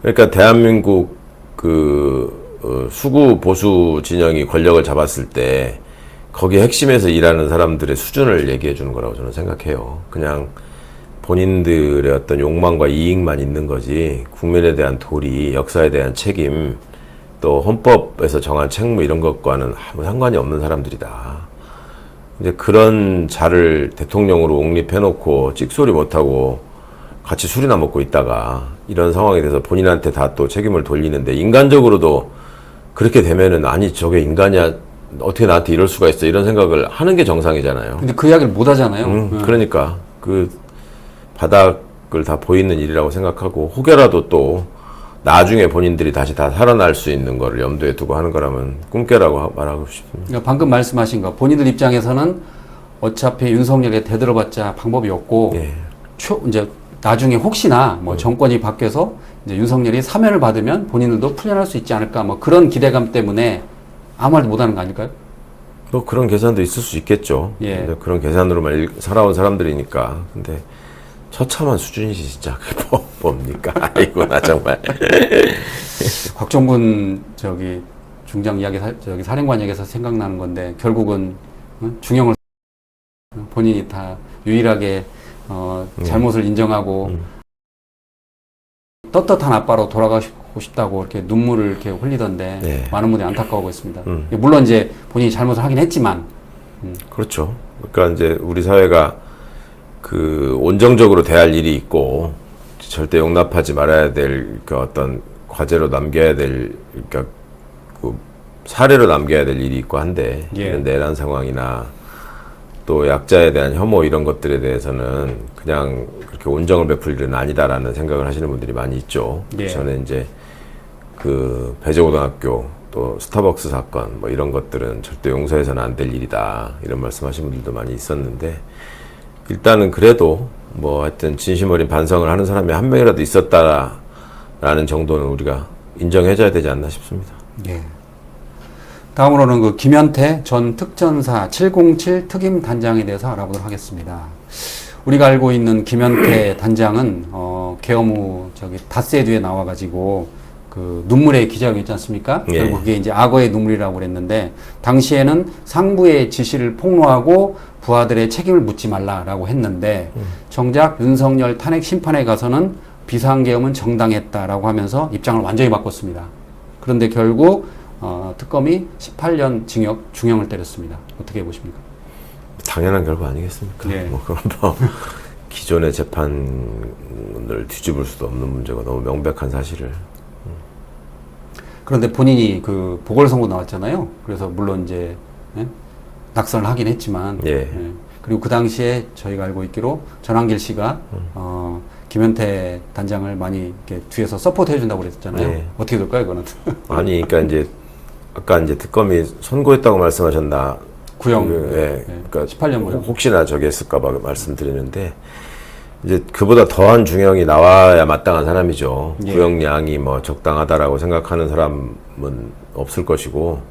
그러니까 대한민국 수구 보수 진영이 권력을 잡았을 때 거기 핵심에서 일하는 사람들의 수준을 얘기해 주는 거라고 저는 생각해요. 그냥 본인들의 어떤 욕망과 이익만 있는 거지 국민에 대한 도리, 역사에 대한 책임, 또 헌법에서 정한 책무 이런 것과는 아무 상관이 없는 사람들이다. 이제 그런 자를 대통령으로 옹립해놓고 찍소리 못하고 같이 술이나 먹고 있다가 이런 상황에 대해서 본인한테 다 또 책임을 돌리는데, 인간적으로도 그렇게 되면은 아니 저게 인간이야, 어떻게 나한테 이럴 수가 있어, 이런 생각을 하는 게 정상이잖아요. 근데 그 이야기를 못 하잖아요. 그러니까 그 바닥을 다 보이는 일이라고 생각하고, 혹여라도 또 나중에 본인들이 다시 다 살아날 수 있는 거를 염두에 두고 하는 거라면 꿈깨라고 말하고 싶습니다. 그러니까 방금 말씀하신 거, 본인들 입장에서는 어차피 윤석열에 대들어봤자 방법이 없고, 예. 이제 나중에 혹시나 뭐 정권이 바뀌어서 이제 윤석열이 사면을 받으면 본인들도 풀려날 수 있지 않을까, 뭐 그런 기대감 때문에 아무 말도 못하는 거 아닐까요? 뭐 그런 계산도 있을 수 있겠죠. 예. 근데 그런 계산으로만 살아온 사람들이니까. 근데 처참한 수준이지 진짜. 그게 뭡니까? 아이고 나 정말. 곽정근 중장 이야기 사령관 이야기에서 생각나는 건데, 결국은 중형을 본인이 다 유일하게 잘못을 인정하고 떳떳한 아빠로 돌아가고 싶다고 이렇게 눈물을 이렇게 흘리던데, 네. 많은 분들이 안타까워하고 있습니다. 물론 이제 본인이 잘못을 하긴 했지만. 그렇죠. 그러니까 이제 우리 사회가 그 온정적으로 대할 일이 있고 절대 용납하지 말아야 될 그 어떤 과제로 남겨야 될, 그러니까 그 사례로 남겨야 될 일이 있고 한데, 이런 내란 상황이나 또 약자에 대한 혐오 이런 것들에 대해서는 그냥 그렇게 온정을 베풀 일은 아니다라는 생각을 하시는 분들이 많이 있죠. 저는 이제 그 배재고등학교 또 스타벅스 사건 뭐 이런 것들은 절대 용서해서는 안 될 일이다 이런 말씀하시는 분들도 많이 있었는데, 일단은 그래도 뭐 하여튼 진심 어린 반성을 하는 사람이 한 명이라도 있었다라는 정도는 우리가 인정해줘야 되지 않나 싶습니다. 예. 다음으로는 그 김현태 전 특전사 707 특임 단장에 대해서 알아보도록 하겠습니다. 우리가 알고 있는 김현태 단장은 계엄 후 닷새 뒤에 나와가지고 그 눈물의 기자회견 있지 않습니까? 예. 결국 그게 이제 악어의 눈물이라고 그랬는데, 당시에는 상부의 지시를 폭로하고 부하들의 책임을 묻지 말라라고 했는데, 정작 윤석열 탄핵 심판에 가서는 비상계엄은 정당했다라고 하면서 입장을 완전히 바꿨습니다. 그런데 결국 특검이 18년 징역 중형을 때렸습니다. 어떻게 보십니까? 당연한 결과 아니겠습니까? 네. 뭐 그런 뭐 기존의 재판을 뒤집을 수도 없는 문제가 너무 명백한 사실을. 그런데 본인이 그 보궐선거 나왔잖아요. 그래서 물론 이제 낙선을 하긴 했지만, 그리고 그 당시에 저희가 알고 있기로 전한길 씨가 김현태 단장을 많이 이렇게 뒤에서 서포트 해준다고 그랬잖아요. 어떻게 될까요, 그거는? 아니, 그러니까 이제 아까 이제 특검이 선고했다고 말씀하셨나? 구형. 그러니까 18년 구형. 혹시나 저기 했을까봐 말씀드리는데, 이제 그보다 더한 중형이 나와야 마땅한 사람이죠. 구형량이 뭐 적당하다라고 생각하는 사람은 없을 것이고,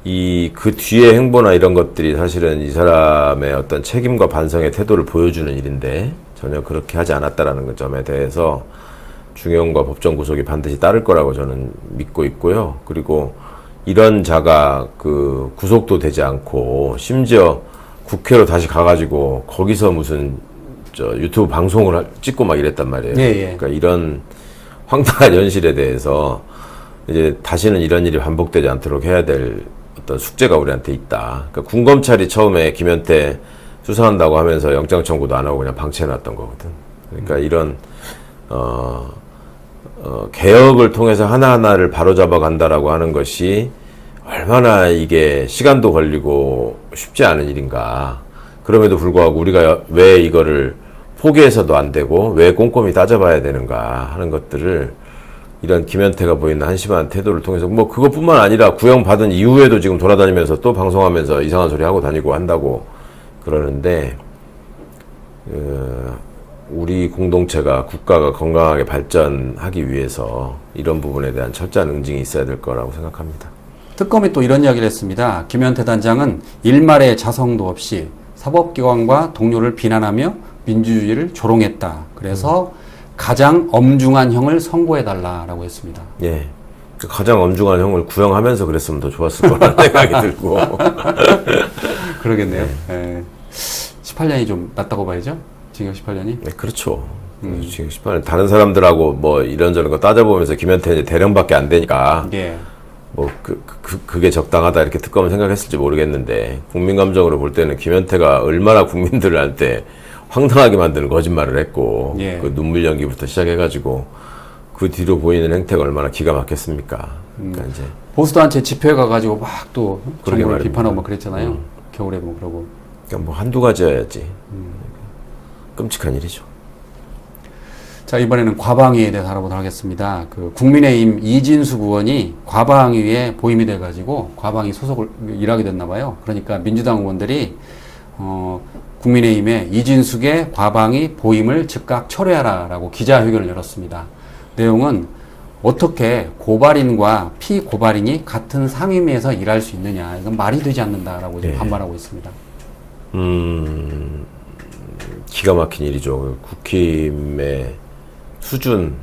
그 뒤에 행보나 이런 것들이 사실은 이 사람의 어떤 책임과 반성의 태도를 보여주는 일인데, 전혀 그렇게 하지 않았다라는 점에 대해서 중형과 법정 구속이 반드시 따를 거라고 저는 믿고 있고요. 그리고 이런 자가 그 구속도 되지 않고 심지어 국회로 다시 가가지고 거기서 무슨 유튜브 방송을 찍고 막 이랬단 말이에요. 그러니까 이런 황당한 현실에 대해서 이제 다시는 이런 일이 반복되지 않도록 해야 될 어떤 숙제가 우리한테 있다. 그러니까 군검찰이 처음에 김현태 수사한다고 하면서 영장 청구도 안 하고 그냥 방치해놨던 거거든. 그러니까 이런 개혁을 통해서 하나하나를 바로잡아 간다라고 하는 것이 얼마나 이게 시간도 걸리고 쉽지 않은 일인가. 그럼에도 불구하고 우리가 왜 이거를 포기해서도 안 되고 왜 꼼꼼히 따져봐야 되는가 하는 것들을 이런 김현태가 보이는 한심한 태도를 통해서, 뭐 그것뿐만 아니라 구형 받은 이후에도 지금 돌아다니면서 또 방송하면서 이상한 소리 하고 다니고 한다고 그러는데, 우리 공동체가 국가가 건강하게 발전하기 위해서 이런 부분에 대한 철저한 응징이 있어야 될 거라고 생각합니다. 특검이 또 이런 이야기를 했습니다. 김현태 단장은 일말의 자성도 없이 사법기관과 동료를 비난하며 민주주의를 조롱했다. 그래서 가장 엄중한 형을 선고해달라라고 했습니다. 예. 가장 엄중한 형을 구형하면서 그랬으면 더 좋았을 거라는 생각이 들고. 그러겠네요. 18년이 좀 낫다고 봐야죠? 징역 18년이? 네, 그렇죠. 징역 18년. 다른 사람들하고 뭐 이런저런 거 따져보면서 김현태는 대령밖에 안 되니까. 뭐 그게 적당하다 이렇게 특검은 생각했을지 모르겠는데, 국민 감정으로 볼 때는 김현태가 얼마나 국민들한테 황당하게 만드는 거짓말을 했고, 그 눈물 연기부터 시작해가지고 그 뒤로 보이는 행태가 얼마나 기가 막혔습니까? 그러니까 이제 보수단체 집회 가가지고 막 또 그러게 정부를 말입니다. 비판하고 막 그랬잖아요. 겨울에도 뭐 그러고. 그러니까 뭐 한두 가지여야지. 끔찍한 일이죠. 자, 이번에는 과방위에 대해서 알아보도록 하겠습니다. 그 국민의힘 이진숙 의원이 과방위에 보임이 돼가지고 과방위 소속을 일하게 됐나 봐요. 그러니까 민주당 의원들이 국민의힘에 이진숙의 과방위 보임을 즉각 철회하라라고 기자회견을 열었습니다. 내용은 어떻게 고발인과 피고발인이 같은 상임위에서 일할 수 있느냐, 이건 말이 되지 않는다라고 지금 반발하고 있습니다. 기가 막힌 일이죠. 국힘의 수준,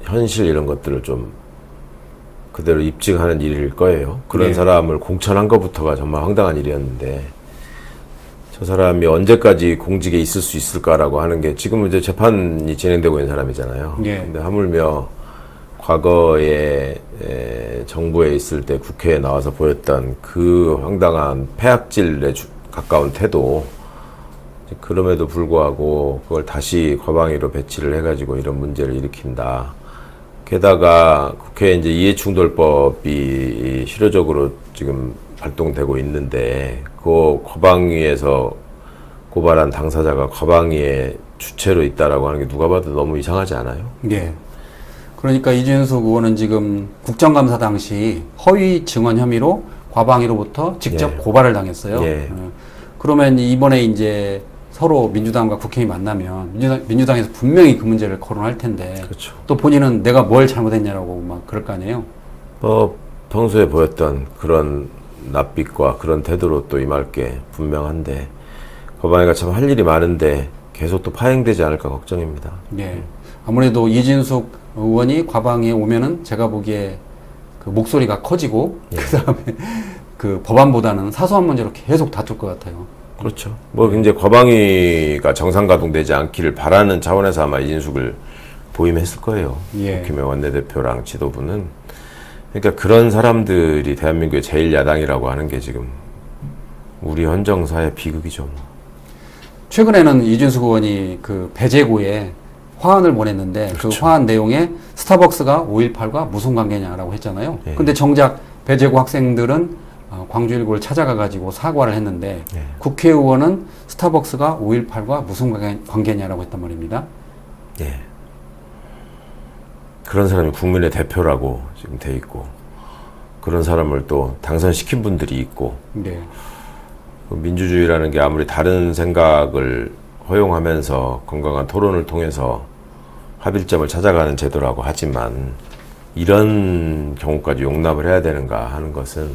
현실 이런 것들을 좀 그대로 입증하는 일일 거예요. 그런 사람을 공천한 것부터가 정말 황당한 일이었는데, 저 사람이 언제까지 공직에 있을 수 있을까라고 하는 게, 지금 이제 재판이 진행되고 있는 사람이잖아요. 근데 하물며 과거에 정부에 있을 때 국회에 나와서 보였던 그 황당한 폐악질에 가까운 태도, 그럼에도 불구하고 그걸 다시 과방위로 배치를 해가지고 이런 문제를 일으킨다. 게다가 국회에 이제 이해충돌법이 실효적으로 지금 발동되고 있는데 그 과방위에서 고발한 당사자가 과방위의 주체로 있다라고 하는 게 누가 봐도 너무 이상하지 않아요? 예. 그러니까 이준석 의원은 지금 국정감사 당시 허위 증언 혐의로 과방위로부터 직접 예. 고발을 당했어요. 예. 그러면 이번에 이제 서로 민주당과 국힘이 만나면 민주당에서 분명히 그 문제를 거론할 텐데 그렇죠. 또 본인은 내가 뭘 잘못했냐라고 막 그럴 거 아니에요. 평소에 보였던 그런 낯빛과 그런 태도로 또 임할 게 분명한데 과방위가 참 할 일이 많은데 계속 또 파행되지 않을까 걱정입니다. 예. 아무래도 이진숙 의원이 과방위에 오면은 제가 보기에 그 목소리가 커지고 예. 그다음에 그 법안보다는 사소한 문제로 계속 다툴 것 같아요. 그렇죠. 뭐 이제 과방위가 정상 가동되지 않기를 바라는 차원에서 아마 이진숙을 보임했을 거예요. 예. 국힘의 원내대표랑 지도부는. 그러니까 그런 사람들이 대한민국의 제1야당이라고 하는 게 지금 우리 헌정사의 비극이죠. 최근에는 이준석 의원이 그 배재고에 화환을 보냈는데 그렇죠. 그 화환 내용에 스타벅스가 5.18과 무슨 관계냐라고 했잖아요. 예. 근데 정작 배재고 학생들은 광주1구를 찾아가가지고 사과를 했는데 예. 국회의원은 스타벅스가 5.18과 무슨 관계냐라고 했단 말입니다. 예. 그런 사람이 국민의 대표라고 지금 돼 있고 그런 사람을 또 당선시킨 분들이 있고 네. 민주주의라는 게 아무리 다른 생각을 허용하면서 건강한 토론을 통해서 합일점을 찾아가는 제도라고 하지만 이런 경우까지 용납을 해야 되는가 하는 것은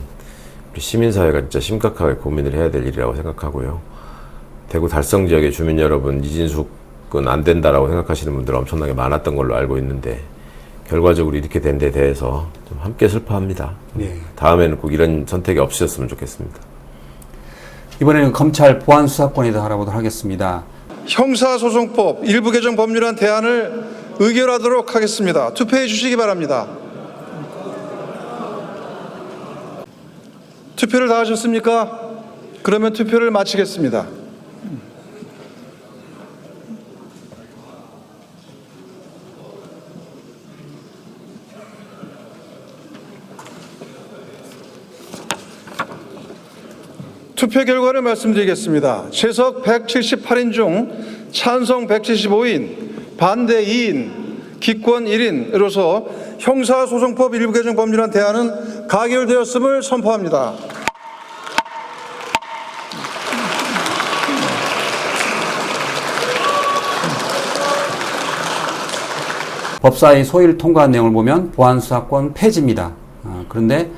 우리 시민사회가 진짜 심각하게 고민을 해야 될 일이라고 생각하고요. 대구 달성 지역의 주민 여러분, 이진숙은 안 된다라고 생각하시는 분들 엄청나게 많았던 걸로 알고 있는데 결과적으로 이렇게 된 데 대해서 좀 함께 슬퍼합니다. 네. 다음에는 꼭 이런 선택이 없으셨으면 좋겠습니다. 이번에는 검찰 보안 수사권에 대해 알아보도록 하겠습니다. 형사소송법 일부 개정 법률안 대안을 의결하도록 하겠습니다. 투표해 주시기 바랍니다. 투표를 다 하셨습니까? 그러면 투표를 마치겠습니다. 투표 결과를 말씀드리겠습니다. 채석 178인 중 찬성 175인, 반대 2인, 기권 1인으로서 형사소송법 일부 개정 법률안 대안은 가결되었음을 선포합니다. 법사위 소위를 통과한 내용을 보면 보안수사권 폐지입니다. 그런데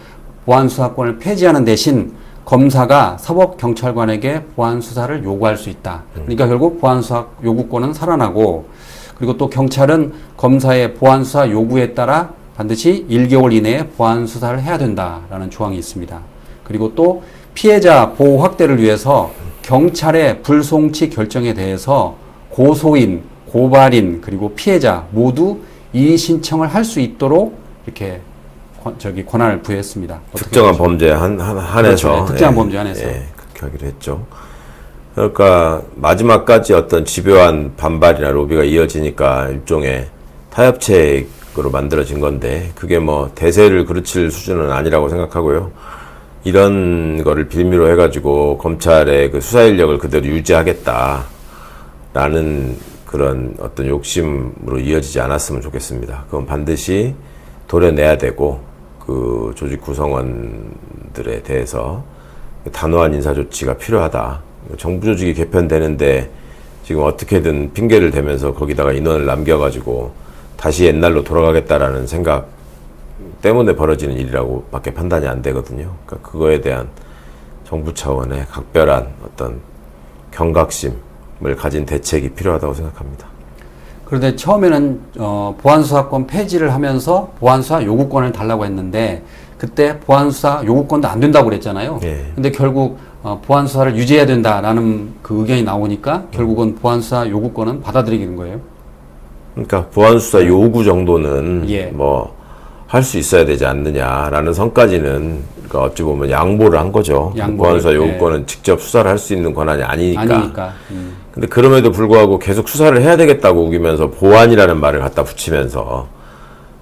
보안수사권을 폐지하는 대신 검사가 사법경찰관에게 보안수사를 요구할 수 있다. 그러니까 결국 보안수사 요구권은 살아나고 그리고 또 경찰은 검사의 보안수사 요구에 따라 반드시 1개월 이내에 보안수사를 해야 된다라는 조항이 있습니다. 그리고 또 피해자 보호 확대를 위해서 경찰의 불송치 결정에 대해서 고소인, 고발인 그리고 피해자 모두 이의 신청을 할 수 있도록 이렇게 권한을 부여했습니다. 특정한 범죄에 한해서 그렇죠. 네, 특정한 범죄 한해서 그렇게 하기로 했죠. 그러니까 마지막까지 어떤 집요한 반발이나 로비가 이어지니까 일종의 타협책으로 만들어진 건데 그게 뭐 대세를 그르칠 수준은 아니라고 생각하고요. 이런 거를 빌미로 해가지고 검찰의 그 수사 인력을 그대로 유지하겠다라는 그런 어떤 욕심으로 이어지지 않았으면 좋겠습니다. 그건 반드시 도려내야 되고 그 조직 구성원들에 대해서 단호한 인사 조치가 필요하다. 정부 조직이 개편되는데 지금 어떻게든 핑계를 대면서 거기다가 인원을 남겨가지고 다시 옛날로 돌아가겠다라는 생각 때문에 벌어지는 일이라고 밖에 판단이 안 되거든요. 그러니까 그거에 대한 정부 차원의 각별한 어떤 경각심을 가진 대책이 필요하다고 생각합니다. 그런데 처음에는 보안수사권 폐지를 하면서 보안수사 요구권을 달라고 했는데 그때 보안수사 요구권도 안 된다고 그랬잖아요. 근데 결국 보안수사를 유지해야 된다라는 그 의견이 나오니까 결국은 보안수사 요구권은 받아들이게 된 거예요. 그러니까 보안수사 요구 정도는 뭐 할 수 있어야 되지 않느냐라는 선까지는 그러니까 어찌 보면 양보를 한 거죠. 보안수사 요구권은 직접 수사를 할 수 있는 권한이 아니니까. 근데 그럼에도 불구하고 계속 수사를 해야 되겠다고 우기면서 보안이라는 말을 갖다 붙이면서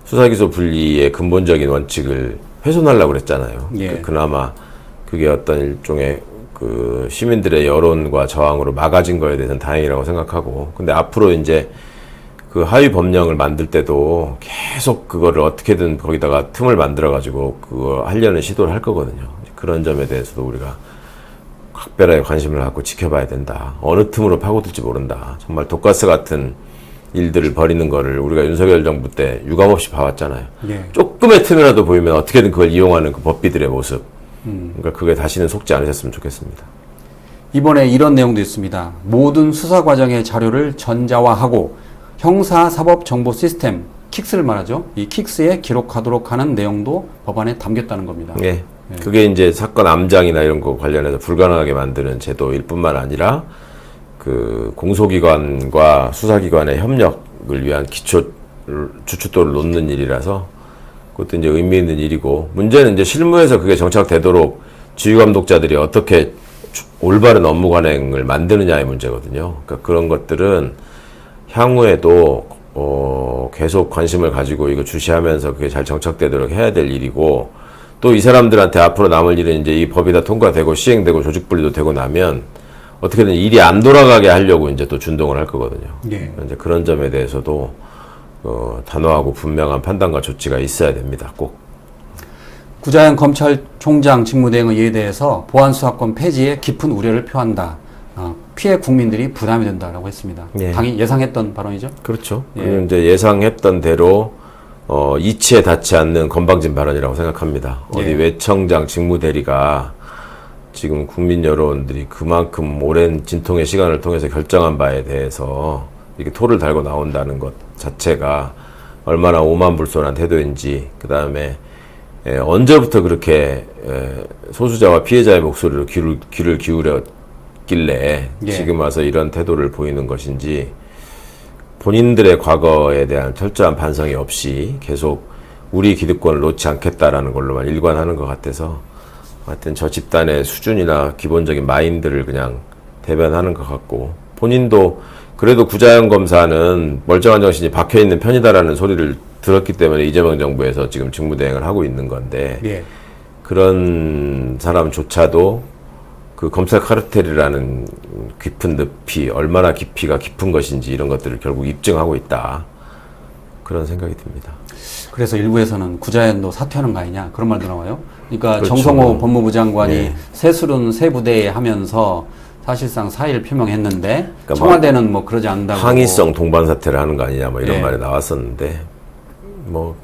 수사기소 분리의 근본적인 원칙을 훼손하려고 그랬잖아요. 예. 그나마 그게 어떤 일종의 그 시민들의 여론과 저항으로 막아진 거에 대해서는 다행이라고 생각하고, 근데 앞으로 이제 그 하위 법령을 만들 때도 계속 그거를 어떻게든 거기다가 틈을 만들어가지고 그거 하려는 시도를 할 거거든요. 그런 점에 대해서도 우리가 각별하게 관심을 갖고 지켜봐야 된다. 어느 틈으로 파고들지 모른다. 정말 독가스 같은 일들을 벌이는 거를 우리가 윤석열 정부 때 유감없이 봐왔잖아요. 예. 조금의 틈이라도 보이면 어떻게든 그걸 이용하는 그 법비들의 모습. 그러니까 그게 다시는 속지 않으셨으면 좋겠습니다. 이번에 이런 내용도 있습니다. 모든 수사 과정의 자료를 전자화하고 형사사법정보 시스템 킥스를 말하죠. 이 킥스에 기록하도록 하는 내용도 법안에 담겼다는 겁니다. 예. 그게 이제 사건 암장이나 이런 거 관련해서 불가능하게 만드는 제도일 뿐만 아니라 그 공소기관과 수사기관의 협력을 위한 주춧돌을 놓는 일이라서 그것도 이제 의미 있는 일이고, 문제는 이제 실무에서 그게 정착되도록 지휘감독자들이 어떻게 올바른 업무 관행을 만드느냐의 문제거든요. 그러니까 그런 것들은 향후에도 계속 관심을 가지고 이거 주시하면서 그게 잘 정착되도록 해야 될 일이고, 또 이 사람들한테 앞으로 남을 일은 이제 이 법이 다 통과되고 시행되고 조직 분리도 되고 나면 어떻게든 일이 안 돌아가게 하려고 이제 또 준동을 할 거거든요. 예. 이제 그런 점에 대해서도 단호하고 분명한 판단과 조치가 있어야 됩니다. 꼭. 구자현 검찰총장 직무대행의 예에 대해서 보안수사권 폐지에 깊은 우려를 표한다. 피해 국민들이 부담이 된다라고 했습니다. 예. 당연히 예상했던 발언이죠. 그렇죠. 예. 그리고 이제 예상했던 대로 이치에 닿지 않는 건방진 발언이라고 생각합니다. 어디 예. 외청장 직무대리가 지금 국민 여러분들이 그만큼 오랜 진통의 시간을 통해서 결정한 바에 대해서 이렇게 토를 달고 나온다는 것 자체가 얼마나 오만불손한 태도인지, 그 다음에 언제부터 그렇게 소수자와 피해자의 목소리로 귀를 기울였길래 예. 지금 와서 이런 태도를 보이는 것인지, 본인들의 과거에 대한 철저한 반성이 없이 계속 우리 기득권을 놓지 않겠다라는 걸로만 일관하는 것 같아서, 하여튼 저 집단의 수준이나 기본적인 마인드를 그냥 대변하는 것 같고, 본인도 그래도 구자현 검사는 멀쩡한 정신이 박혀있는 편이다라는 소리를 들었기 때문에 이재명 정부에서 지금 직무대행을 하고 있는 건데, 예. 그런 사람조차도 그 검찰 카르텔이라는 깊은 늪이 얼마나 깊이가 깊은 것인지 이런 것들을 결국 입증하고 있다. 그런 생각이 듭니다. 그래서 일부에서는 구자현도 사퇴하는 거 아니냐 그런 말도 나와요. 그러니까 그렇죠. 정성호 법무부 장관이 예. 새술은 새 부대에 하면서 사실상 사의를 표명했는데 그러니까 청와대는 뭐 그러지 않는다고. 항의성 동반 사퇴를 하는 거 아니냐 뭐 이런 예. 말이 나왔었는데, 뭐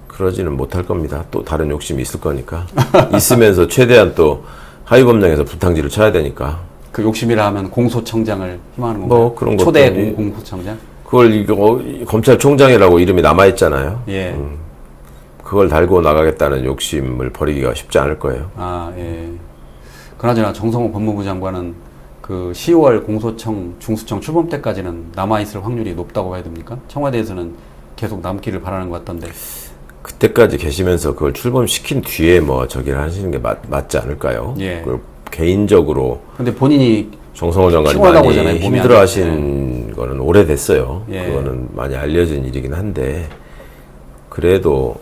그러지는 못할 겁니다. 또 다른 욕심이 있을 거니까. 있으면서 최대한 또 하위 법령에서 불탕질을 쳐야 되니까. 그 욕심이라 하면 공소청장을 희망하는 건가요? 뭐 그런 것도 초대 이제 공소청장? 그걸 검찰총장이라고 이름이 남아 있잖아요. 예. 그걸 달고 나가겠다는 욕심을 버리기가 쉽지 않을 거예요. 아, 예. 그나저나 정성호 법무부 장관은 그 10월 공소청 중수청 출범 때까지는 남아있을 확률이 높다고 봐야 됩니까? 청와대에서는 계속 남기를 바라는 것 같던데. 그때까지 계시면서 그걸 출범시킨 뒤에 뭐 저기를 하시는 게 맞지 않을까요? 예. 그걸 개인적으로 근데 본인이 정성호 장관이 피곤하다고 많이 하잖아요, 몸이 힘들어 안 하신 거는 오래됐어요. 예. 그거는 많이 알려진 일이긴 한데, 그래도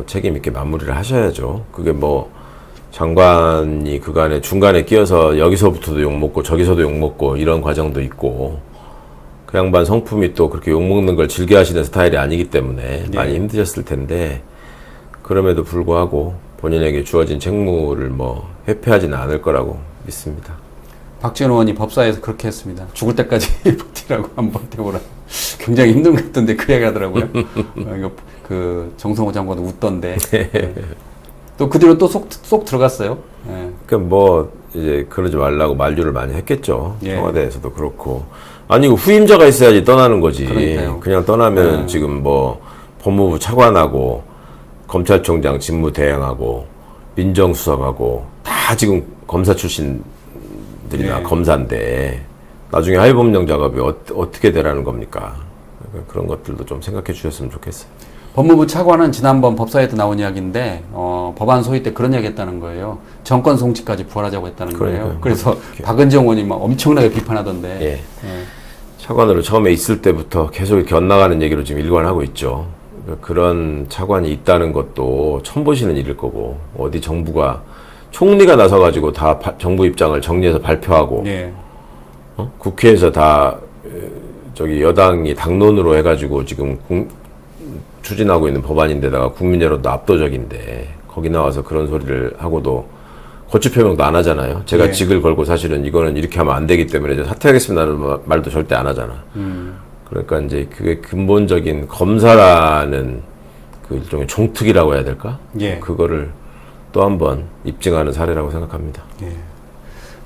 책임 있게 마무리를 하셔야죠. 그게 뭐 장관이 그간에 중간에 끼어서 여기서부터도 욕먹고 저기서도 욕먹고 이런 과정도 있고, 그 양반 성품이 또 그렇게 욕먹는 걸 즐겨 하시는 스타일이 아니기 때문에 많이 힘드셨을 텐데, 그럼에도 불구하고 본인에게 주어진 책무를 뭐 회피하지는 않을 거라고 믿습니다. 박지원 의원이 법사에서 그렇게 했습니다. 죽을 때까지 버티라고 한번 버텨보라. 굉장히 힘든 것 같던데 그 얘기 하더라고요. 이거 그 정성호 장관도 웃던데. 또 그 뒤로 또 쏙 들어갔어요. 예. 그러니까 뭐 이제 그러지 말라고 만류를 많이 했겠죠. 예. 청와대에서도 그렇고. 아니 후임자가 있어야지 떠나는 거지. 그러니까요. 그냥 떠나면 지금 뭐 법무부 차관하고 검찰총장 직무대행하고 민정수석하고 다 지금 검사 출신들이나 예. 검사인데 나중에 하위법령 작업이 어떻게 되라는 겁니까? 그런 것들도 좀 생각해 주셨으면 좋겠어요. 법무부 차관은 지난번 법사위에도 나온 이야기인데 법안 소위 때 그런 이야기했다는 거예요. 정권 송치까지 부활하자고 했다는 거예요. 그래서 박은정 의원이 막 엄청나게 비판하던데. 예. 차관으로 처음에 있을 때부터 계속 곁나가는 얘기로 지금 일관하고 있죠. 그런 차관이 있다는 것도 처음 보시는 일일 거고, 어디 정부가 총리가 나서가지고 다 정부 입장을 정리해서 발표하고, 예. 국회에서 다 저기 여당이 당론으로 해가지고 지금 추진하고 있는 법안인데다가 국민 여론도 압도적인데 거기 나와서 그런 소리를 하고도 고치 표명도 안 하잖아요. 제가 예. 직을 걸고 사실은 이거는 이렇게 하면 안 되기 때문에 이제 사퇴하겠습니다는 말도 절대 안 하잖아. 그러니까 이제 그게 근본적인 검사라는 그 일종의 종특이라고 해야 될까? 예. 그거를 또 한 번 입증하는 사례라고 생각합니다. 예.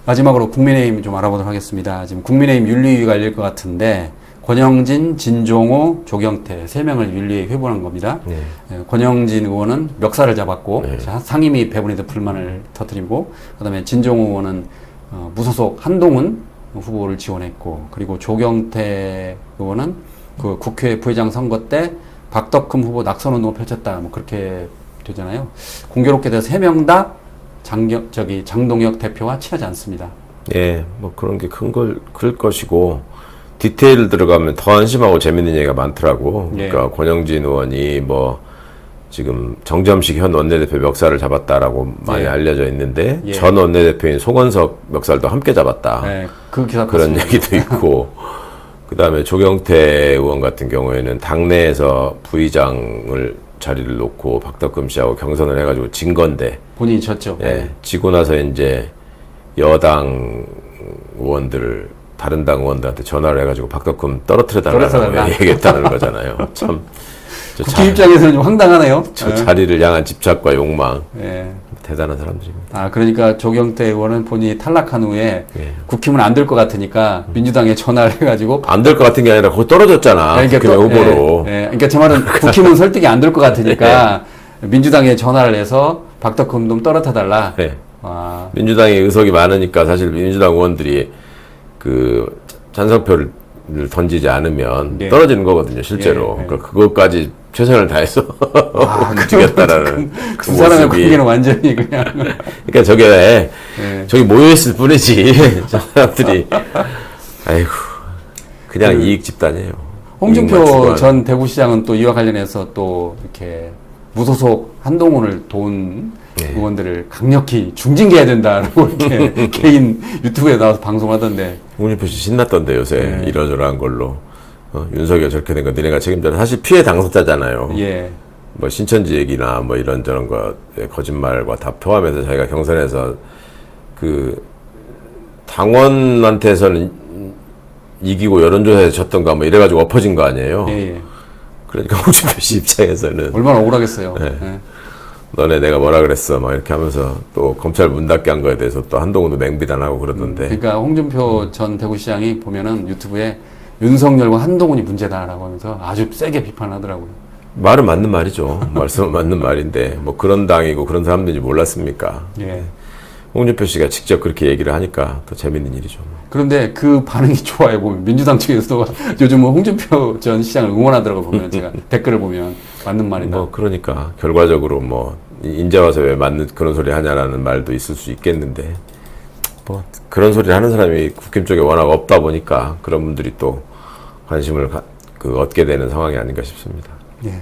마지막으로 국민의힘 좀 알아보도록 하겠습니다. 지금 국민의힘 윤리위가 열릴 것 같은데 권영진, 진종호, 조경태 3명을 윤리에 회부한 겁니다. 네. 권영진 의원은 멱살을 잡았고 네. 상임위 배분에도 불만을 터뜨리고, 그다음에 진종호 의원은 무소속 한동훈 후보를 지원했고, 그리고 조경태 의원은 그 국회 부회장 선거 때 박덕흠 후보 낙선 운동을 펼쳤다, 뭐 그렇게 되잖아요. 공교롭게 돼서 3명 다 장동혁 대표와 친하지 않습니다. 예, 뭐 그런 게 클 것이고, 디테일 들어가면 더 안심하고 재밌는 얘기가 많더라고. 예. 그러니까 권영진 의원이 뭐 지금 정점식 현 원내대표 멱살을 잡았다라고 많이 예. 알려져 있는데 예. 전 원내대표인 송원석 멱살도 함께 잡았다. 네, 그 기사 그런 봤습니다. 얘기도 있고, 그 다음에 조경태 의원 같은 경우에는 당내에서 부의장을 자리를 놓고 박덕흠 씨하고 경선을 해가지고 진 건데, 본인이 졌죠. 예, 지고 나서 이제 여당 의원들을 다른 당 의원들한테 전화를 해가지고 박덕흠 떨어뜨려달라고 얘기했다는 거잖아요. 참. 국회 입장에서는 좀 황당하네요. 저 자리를 향한 집착과 욕망. 예. 대단한 사람들입니다. 그러니까 조경태 의원은 본인이 탈락한 후에 예. 국힘은 안 될 것 같으니까 민주당에 전화를 해가지고 안 될 것 같은 게 아니라 거기 떨어졌잖아. 국힘 후보로. 그러니까 제 말은 국힘은 설득이 안 될 것 같으니까 민주당에 전화를 해서 박덕흠 좀 떨어뜨려달라. 네. 민주당에 의석이 많으니까 사실 민주당 의원들이 그 찬성표를 던지지 않으면 예. 떨어지는 거거든요, 실제로. 예. 그러니까 그것까지 최선을 다해서 움직였다라는 그 두 사람의 모습이. 관계는 완전히 그냥. 그러니까 저기 모여있을 뿐이지. 저 사람들이. 아이고, 그냥 이익 집단이에요. 홍준표 전 대구시장은 또 이와 관련해서 또 이렇게 무소속 한동훈을 도운 의원들을 강력히 중징계해야 된다라고 이렇게 개인 유튜브에 나와서 방송하던데. 홍준표 씨 신났던데 요새 이러저러한 걸로. 윤석열 저렇게 된 거 니네가 책임져라. 사실 피해 당사자잖아요. 예. 뭐 신천지 얘기나 뭐 이런저런 거에 거짓말과 다 포함해서 자기가 경선에서 그 당원한테서는 이기고 여론조사에서 졌던가 뭐 이래가지고 엎어진 거 아니에요. 예. 그러니까 홍준표 씨 입장에서는 얼마나 억울하겠어요. 네. 너네 내가 뭐라 그랬어 막 이렇게 하면서 또 검찰 문 닫게 한 거에 대해서 또 한동훈도 맹비난하고 그러던데. 그러니까 홍준표 전 대구시장이 보면은 유튜브에 윤석열과 한동훈이 문제다라고 하면서 아주 세게 비판하더라고요. 말은 맞는 말이죠. 말씀은 맞는 말인데 뭐 그런 당이고 그런 사람들인지 몰랐습니까? 예. 홍준표 씨가 직접 그렇게 얘기를 하니까 더 재밌는 일이죠. 그런데 그 반응이 좋아요. 보면 민주당 측에서도 요즘은 홍준표 전 시장을 응원하더라고 보면 제가 댓글을 보면 맞는 말이다. 뭐 그러니까 결과적으로 뭐 인제 와서 왜 맞는 그런 소리 하냐라는 말도 있을 수 있겠는데 뭐 그런 소리를 하는 사람이 국힘 쪽에 워낙 없다 보니까 그런 분들이 또 관심을 얻게 되는 상황이 아닌가 싶습니다. 예.